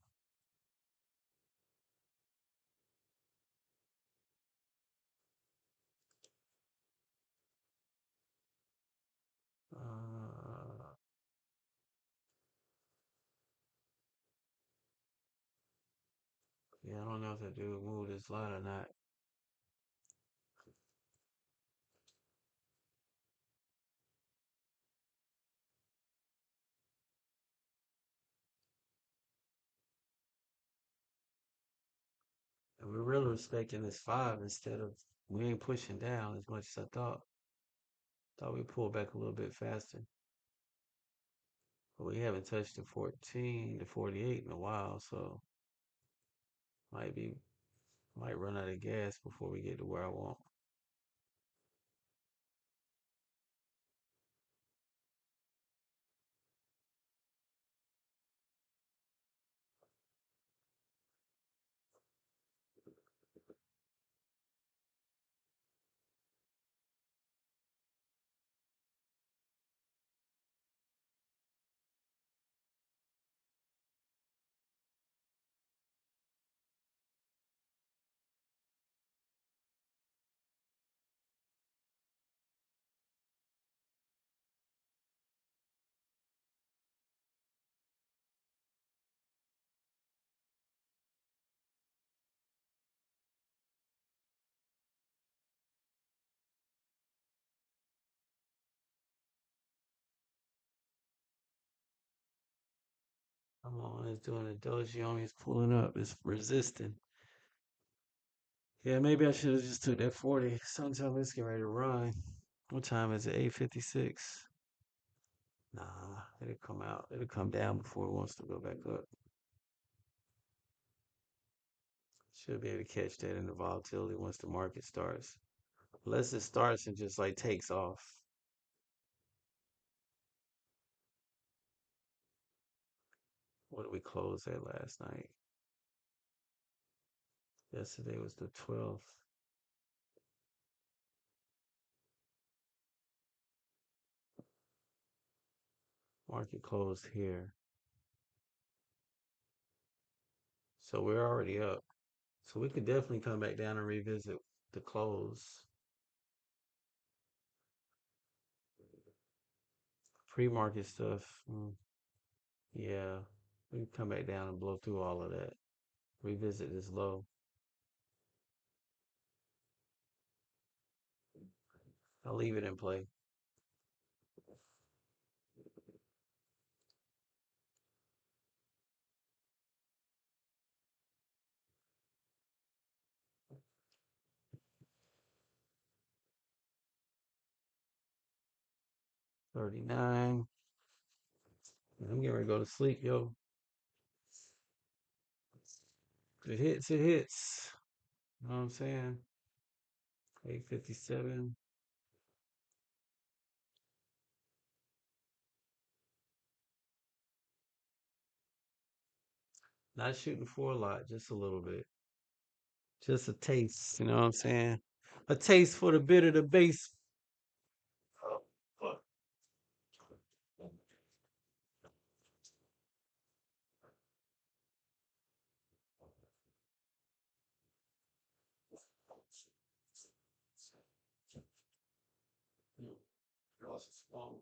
Uh, yeah, I don't know if that dude moved his line or not. And we're really respecting this 5 instead of we ain't pushing down as much as I thought. Thought we pulled back a little bit faster. But we haven't touched the 14 to 48 in a while, so might be might run out of gas before we get to where I want. Come on, it's doing a doji on me. It's pulling up. It's resisting. Yeah, maybe I should have just took that 40. Sometime it's getting ready to run. What time is it? 8:56. Nah, it'll come out. It'll come down before it wants to go back up. Should be able to catch that in the volatility once the market starts. Unless it starts and just like takes off. What did we close at last night? Yesterday was the 12th. Market closed here. So we're already up. So we could definitely come back down and revisit the close. Pre-market stuff. Yeah. We can come back down and blow through all of that. Revisit this low. I'll leave it in play. 39. I'm getting ready to go to sleep, yo. If it hits, it hits. You know what I'm saying? 8:57. Not shooting for a lot, just a little bit. Just a taste, you know what I'm saying? A taste for the bit of the base. Oh, fuck. Lost its phone.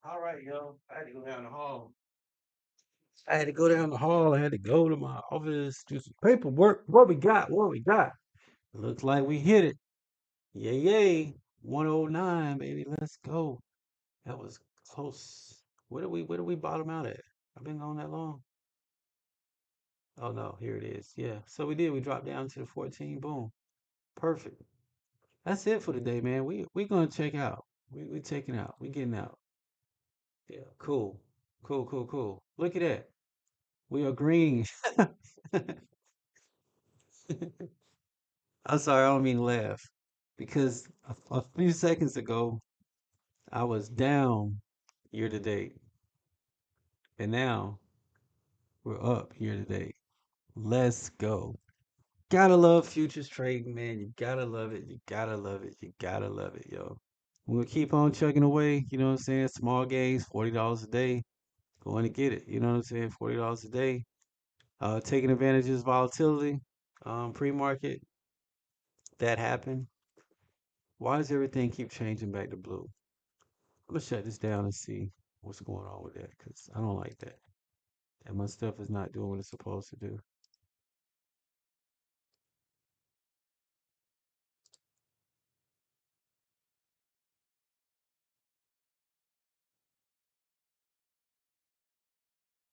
All right, yo. I had to go down the hall. I had to go down the hall. I had to go to my office, do some paperwork. What we got? What we got? Looks like we hit it. Yay, yay. 109, baby. Let's go. That was close. Where did we bottom out at? I've been gone that long. Oh no, here it is. Yeah. So we did. We dropped down to the 14. Boom. Perfect. That's it for today, man. We gonna check out. We checking out. We getting out. Yeah. Cool. Cool, cool, cool. Look at that. We are green. I'm sorry, I don't mean to laugh. Because a few seconds ago I was down year to date. And now we're up year to date. Let's go. Gotta love futures trading, man. You gotta love it. You gotta love it. You gotta love it, yo. We'll keep on chugging away. You know what I'm saying? Small gains, $40 a day. Going to get it. You know what I'm saying? $40 a day. Taking advantage of this volatility. Pre-market that happened. Why does everything keep changing back to blue? I'm gonna shut this down and see what's going on with that because I don't like that. And my stuff is not doing what it's supposed to do.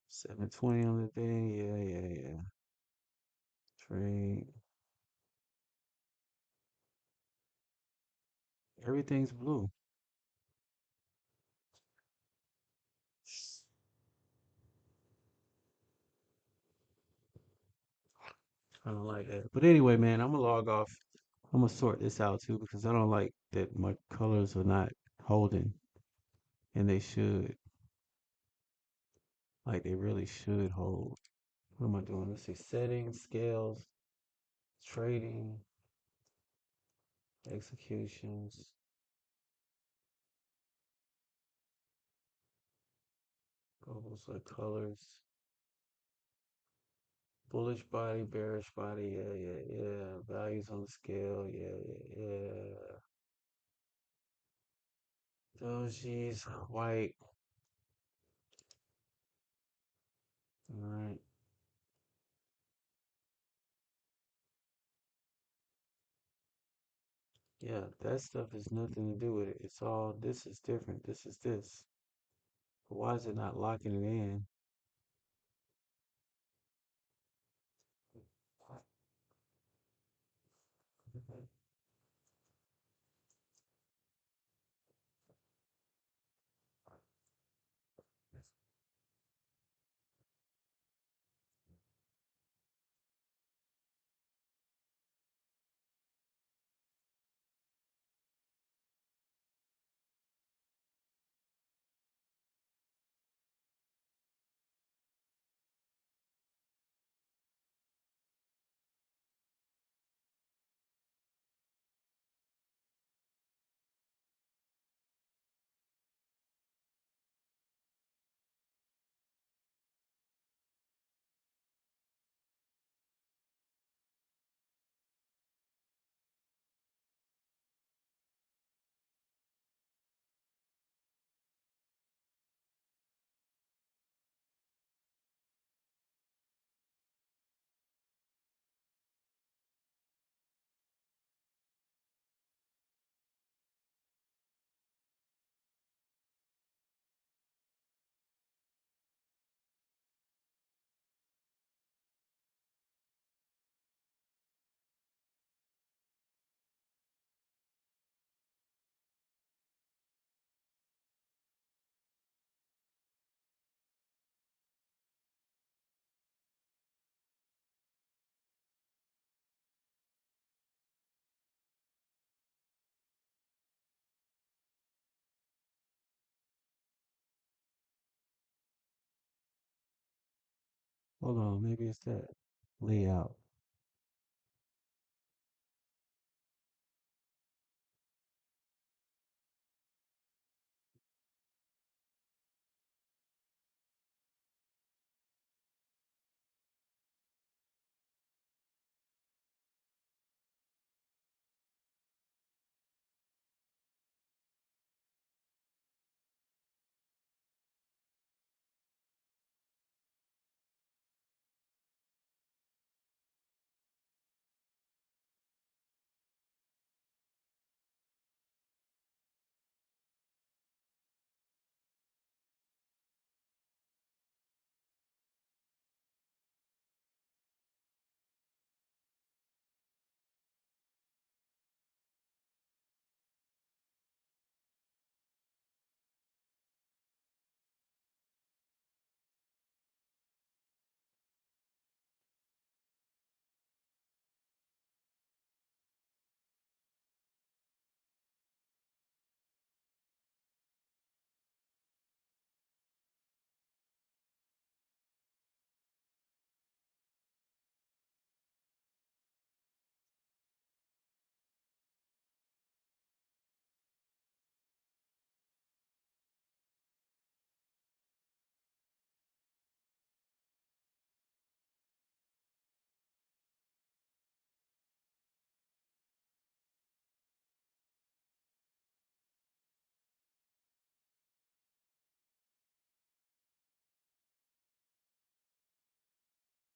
720 on the day. Yeah, yeah, yeah. Trade. Everything's blue. I don't like that. But anyway, man, I'm gonna log off. I'm gonna sort this out too because I don't like that my colors are not holding, and they should, like they really should hold. What am I doing? Let's see, settings, scales, trading, executions, global set colors, bullish body, bearish body, yeah, yeah, yeah. Values on the scale, yeah, yeah, yeah. Dojis, white, all right. Yeah, that stuff has nothing to do with it. It's all this is different. This is this. But why is it not locking it in? Hold on, maybe it's that layout.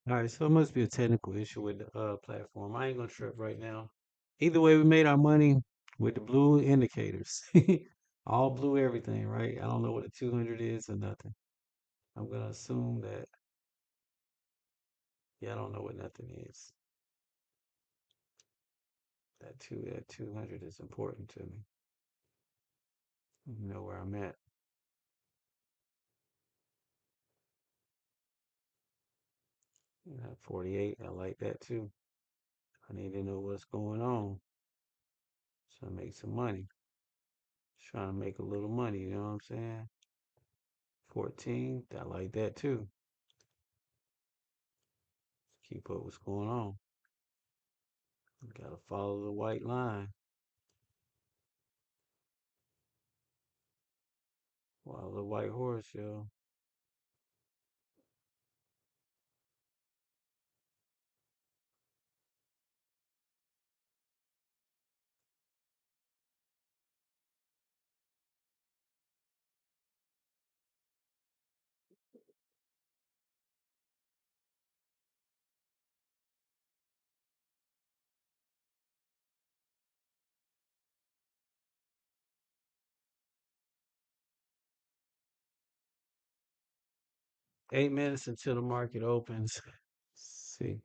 All right, so it must be a technical issue with the platform. I ain't gonna trip right now. Either way, we made our money with the blue indicators. All blue everything, right? I don't know what a 200 is or nothing. I'm gonna assume that, yeah, I don't know what nothing is. That 200 is important to me. You know where I'm at. 48, I like that too. I need to know what's going on. So I make some money. Trying to make a little money, you know what I'm saying? 14, I like that too. Keep up what's going on. Gotta follow the white line. Follow the white horse, yo. 8 minutes until the market opens. See.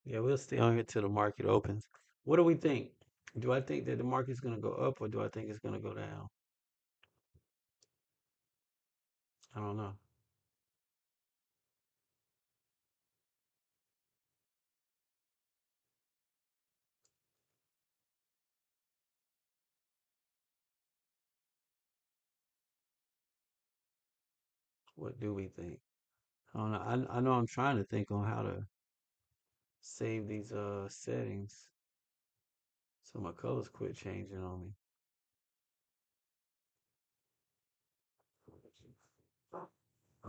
Yeah, we'll stay on here till the market opens. What do we think? Do I think that the market's gonna go up or do I think it's gonna go down? I don't know. What do we think? I don't know. I know I'm trying to think on how to save these settings so my colors quit changing on me.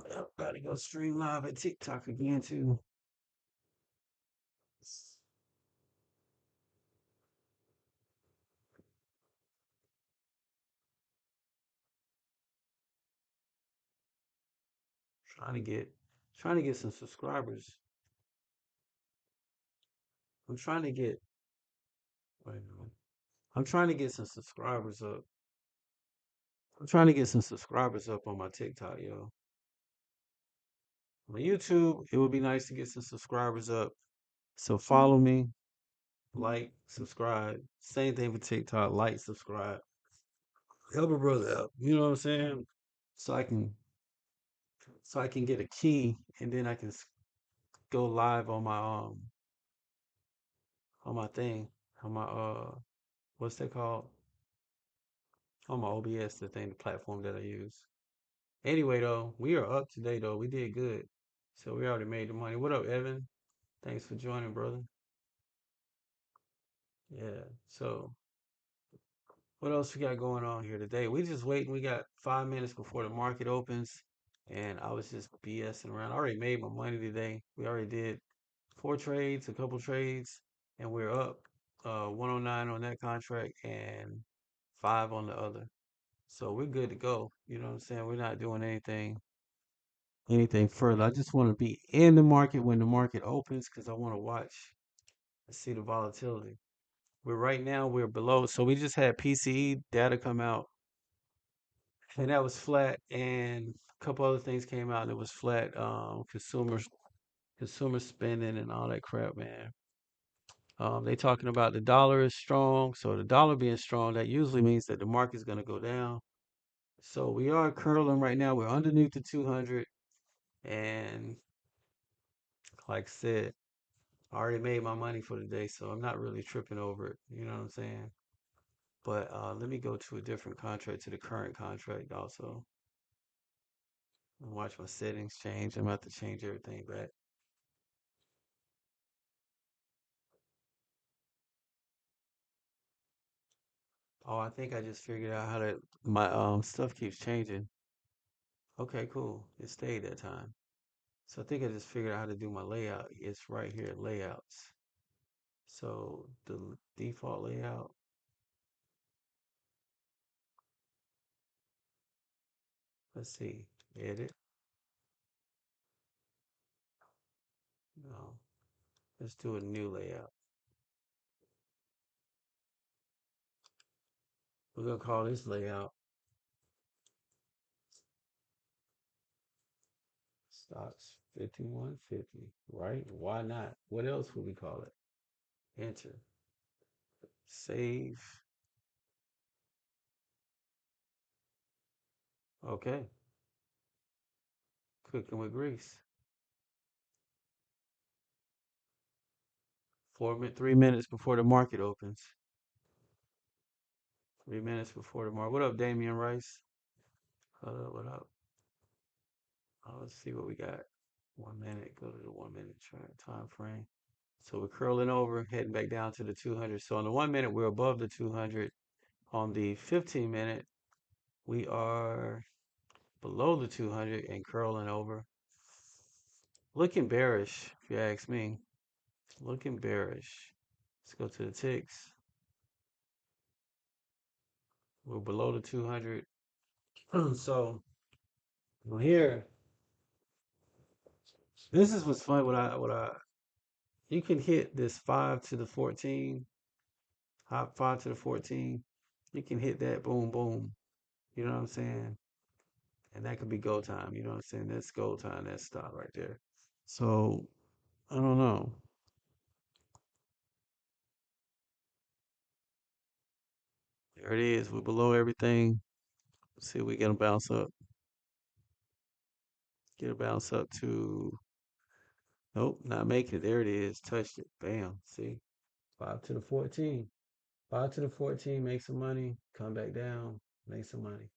Yep, gotta go stream live at TikTok again too. Trying to get trying to get some subscribers. I'm trying to get wait a minute. I'm trying to get some subscribers up. I'm trying to get some subscribers up on my TikTok, yo. On YouTube, it would be nice to get some subscribers up. So follow me, like, subscribe. Same thing for TikTok, like, subscribe. Help a brother out. You know what I'm saying? So I can so I can get a key and then I can go live on my thing, on my what's that called? On my OBS, the thing, the platform that I use. Anyway, though, we are up today, though. We did good. So we already made the money. What up, Evan? Thanks for joining, brother. Yeah. So what else we got going on here today? We just waiting. We got 5 minutes before the market opens. And I was just BSing around. I already made my money today. We already did 4 trades, a couple trades, and we're up 109 on that contract and 5 on the other. So we're good to go. You know what I'm saying? We're not doing anything further. I just want to be in the market when the market opens because I want to watch and see the volatility. We're right now we're below. So we just had PCE data come out and that was flat, and a couple other things came out and it was flat. Consumer spending and all that crap, man. They talking about the dollar is strong, so the dollar being strong, that usually means that the market's gonna go down. So we are curling right now. We're underneath the 200. And like I said, I already made my money for the day, so I'm not really tripping over it. You know what I'm saying? But let me go to a different contract, to the current contract also, and watch my settings change. I'm about to change everything back. Oh, I think I just figured out how to, my stuff keeps changing. Okay, cool. It stayed that time. So I think I just figured out how to do my layout. It's right here, layouts. So the default layout, let's see, edit. No, let's do a new layout. We're gonna call this layout stocks 5150, right? Why not? What else would we call it? Enter, save. Okay, cooking with grease. 3 minutes before the market opens. 3 minutes before the market. What up, Damian Rice? What up? What up? Let's see what we got. 1 minute. Go to the 1 minute time frame. So we're curling over, heading back down to the 200. So on the 1 minute, we're above the 200. On the 15 minute, we are below the 200 and curling over. Looking bearish, if you ask me. Looking bearish. Let's go to the ticks. We're below the 200. So here, this is what's fun. You can hit this 5 to the 14, hop 5 to the 14. You can hit that, boom, boom. You know what I'm saying? And that could be go time. You know what I'm saying? That's go time. That's stop right there. So I don't know. There it is. We're below everything. See if we get a bounce up. Get a bounce up to, nope, not making it. There it is. Touched it. Bam. See? 5 to the 14. 5 to the 14. Make some money. Come back down. Make some money.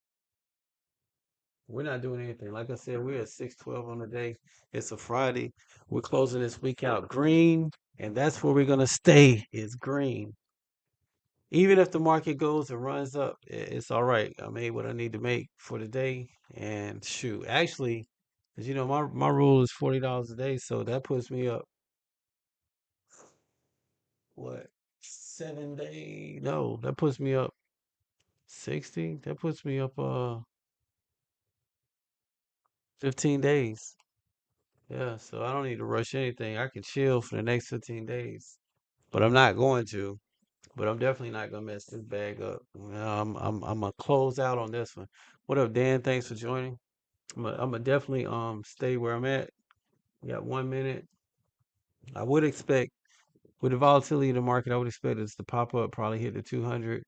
We're not doing anything. Like I said, we're at 612 on the day. It's a Friday. We're closing this week out green, and that's where we're gonna stay. Is green. Even if the market goes and runs up, it's all right. I made what I need to make for the day, and shoot, actually, as you know, my rule is $40 a day, so that puts me up what 7 day? No, that puts me up 60. That puts me up 15 days. Yeah, so I don't need to rush anything. I can chill for the next 15 days, but I'm not going to. But I'm definitely not gonna mess this bag up. I'm gonna close out on this one. What up, Dan? Thanks for joining. I'm gonna definitely stay where I'm at. We got 1 minute. I would expect with the volatility of the market, I would expect us to pop up, probably hit the 200,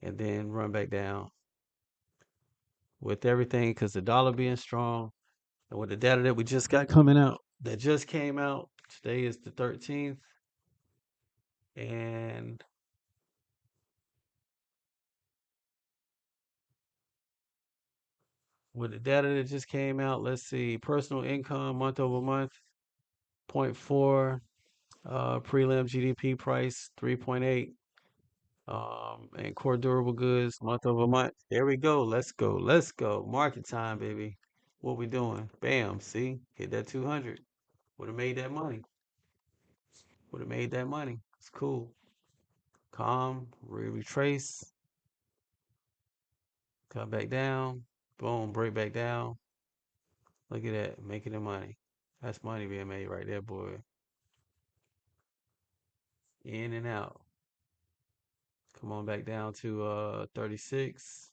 and then run back down with everything because the dollar being strong and with the data that we just got coming out, that just came out. Today is the 13th, and with the data that just came out, let's see, personal income month over month, zero point 0.4, prelim GDP price 3.8, and core durable goods month over month. There we go. Let's go. Let's go. Market time, baby. What we doing? Bam. See, hit that 200. Would have made that money. Would have made that money. It's cool. Calm. Retrace. Come back down. Boom. Break back down. Look at that. Making the money. That's money being made right there, boy. In and out. Come on back down to 36.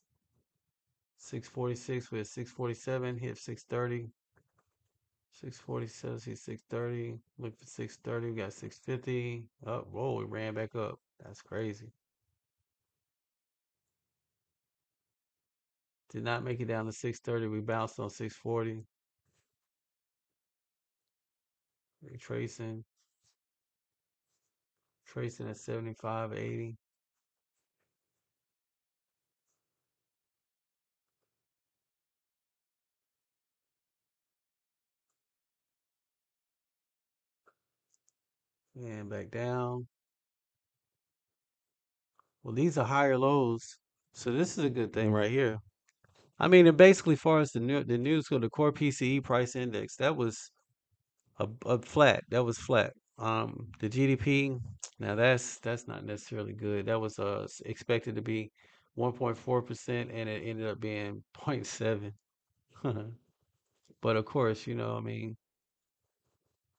646. We're at 647. Hit 630. 647, see 630. Look for 630. We got 650. Up. Whoa, we ran back up. That's crazy. Did not make it down to 630. We bounced on 640. Retracing, tracing at 75.80. And back down. Well, these are higher lows. So this is a good thing right here. I mean, it basically, far as the news go, the core PCE price index, that was a flat. That was flat. The GDP, now that's not necessarily good. That was expected to be 1.4%, and it ended up being zero point 0.7. But of course, I mean,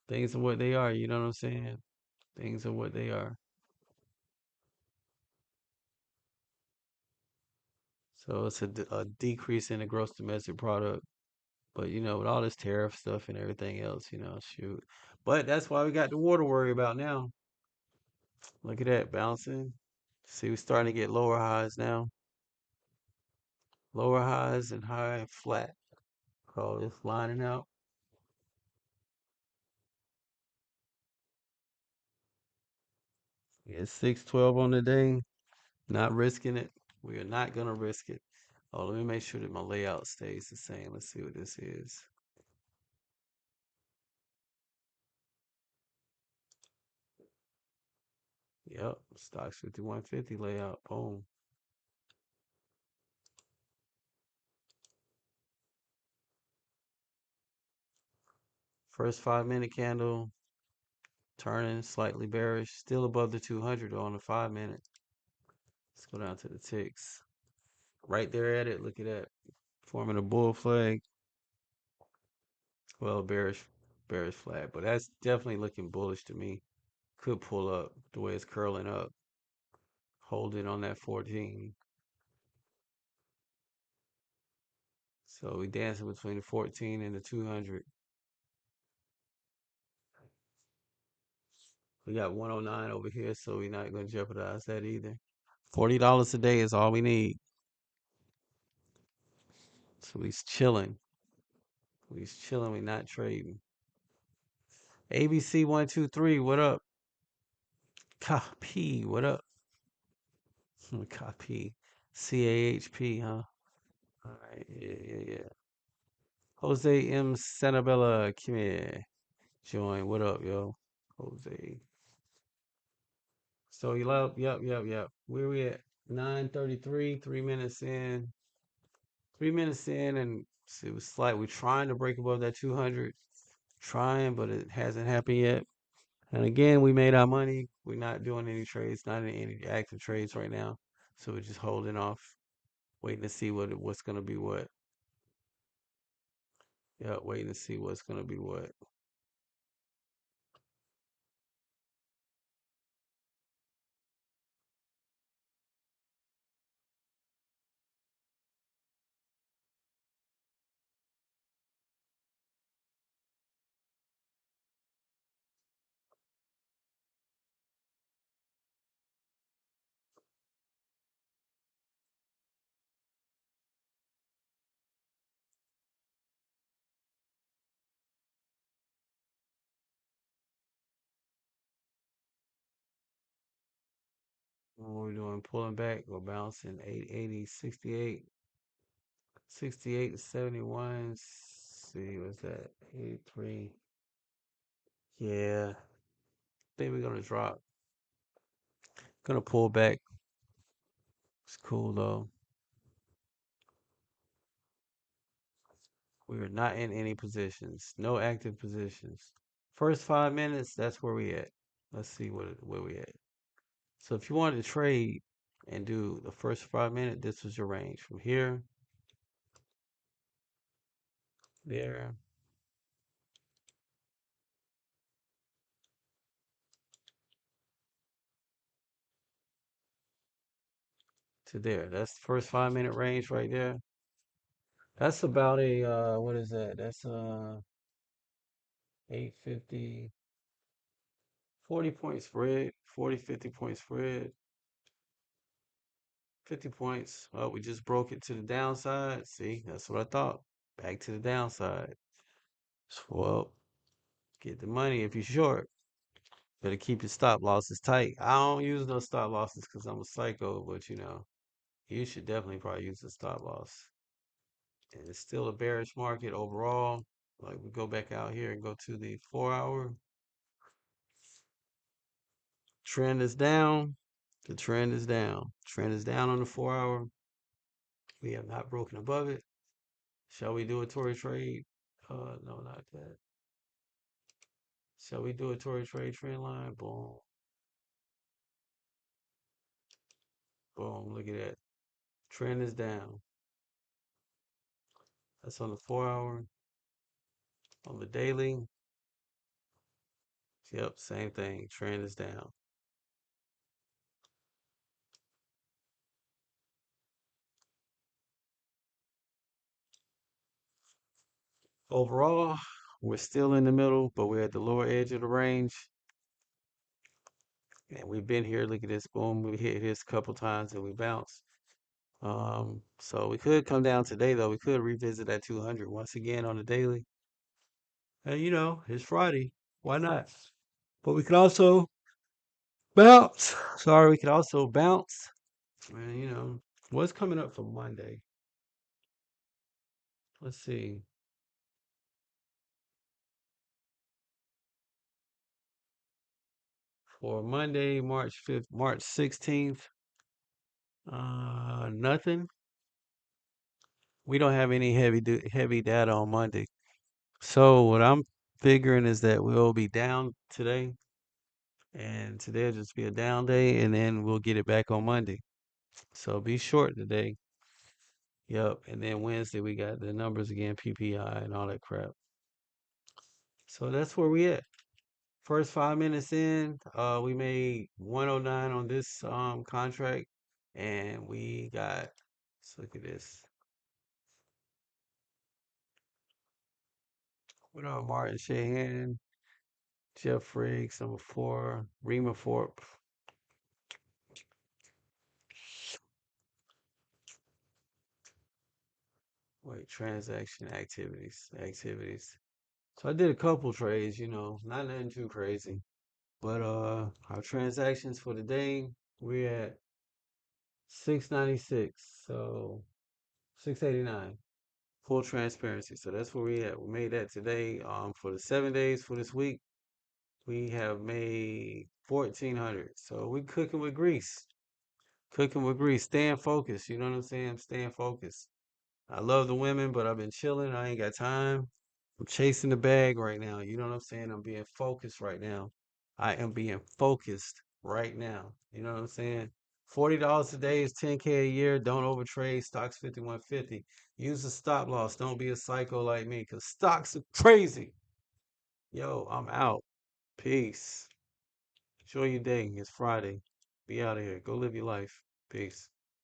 things are what they are. You know what I'm saying? Things are what they are. So it's a decrease in the gross domestic product. But with all this tariff stuff and everything else, shoot. But that's why we got the war to worry about now. Look at that bouncing. See, we're starting to get lower highs now. Lower highs and high and flat. Call this lining out. It's 612 on the day. Not risking it. We are not gonna risk it. Oh, let me make sure that my layout stays the same. Let's see what this is. Yep, stocks 5150 layout. Boom. First 5 minute candle turning slightly bearish, still above the 200 on the 5 minute. Let's go down to the ticks. Right there at it. Look at that, forming a bull flag. Well, bearish flag, but that's definitely looking bullish to me. Could pull up the way it's curling up. Hold it on that 14. So we dancing between the 14 and the 200. We got 109 over here, so we're not going to jeopardize that either. $40 a day is all we need. So he's chilling. He's chilling. We not trading. ABC 123, what up? Copy, what up? Copy. CAHP, huh? All right, yeah. Jose M. Sanabella, come here. Join. What up, yo? Jose. So you love, yep. Where we at? 9:33, 3 minutes in. 3 minutes in, and it was like we're trying to break above that 200. Trying, but it hasn't happened yet. And again, we made our money. We're not doing any trades, not in any active trades right now. So we're just holding off, waiting to see what's gonna be what. Yeah, waiting to see what's gonna be what. What we're doing, pulling back or bouncing 880, 68, 68 to 71. See, what's that? 83. Yeah, think we're gonna drop. Gonna pull back. It's cool though. We are not in any positions. No active positions. First 5 minutes, that's where we at. Let's see where we at. So if you wanted to trade and do the first 5 minutes, this was your range. From here, there, to there. That's the first 5 minute range right there. That's about a what is that? That's 850, 40 point spread, 40, 50 point spread, 50 points. Oh, we just broke it to the downside. See, that's what I thought. Back to the downside. Well, Get the money if you're short. Better keep your stop losses tight. I don't use no stop losses because I'm a psycho, but you should definitely probably use a stop loss. And it's still a bearish market overall. Like we go back out here and go to the 4 hour. Trend is down. The trend is down. Trend is down on the 4 hour. We have not broken above it. Shall we do a Tory trade? No, not that. Shall we do a Tory trade trend line? Boom. Boom. Look at that. Trend is down. That's on the 4 hour. On the daily. Yep, same thing. Trend is down. Overall, we're still in the middle, but we're at the lower edge of the range. And we've been here. Look at this. Boom. We hit this a couple times and we bounce. So we could come down today though. We could revisit that 200 once again on the daily. And it's Friday. Why not? But we could also bounce. Sorry, we could also bounce. And what's coming up for Monday? Let's see. For Monday, March 5th, March 16th, nothing. We don't have any heavy data on Monday. So what I'm figuring is that we'll be down today, and today'll just be a down day, and then we'll get it back on Monday. So be short today. Yep. And then Wednesday we got the numbers again, PPI and all that crap. So that's where we at. First 5 minutes in, we made 109 on this contract, and we got. Let's look at this. What up, Martin Shahan, Jeff Friggs, number 4, Rima Thorpe. Wait, transaction activities. So I did a couple trades, not nothing too crazy. But our transactions for the day, we're at 696. So 689. Full transparency. So that's where we at. We made that today. For the 7 days for this week, we have made 1,400. So we cooking with grease. Cooking with grease. Staying focused. You know what I'm saying? I'm staying focused. I love the women, but I've been chilling. I ain't got time. I'm chasing the bag right now. You know what I'm saying? I'm being focused right now. I am being focused right now. You know what I'm saying? $40 a day is 10K a year. Don't overtrade. Stocks 5150. Use a stop loss. Don't be a psycho like me because stocks are crazy. Yo, I'm out. Peace. Enjoy your day. It's Friday. Be out of here. Go live your life. Peace.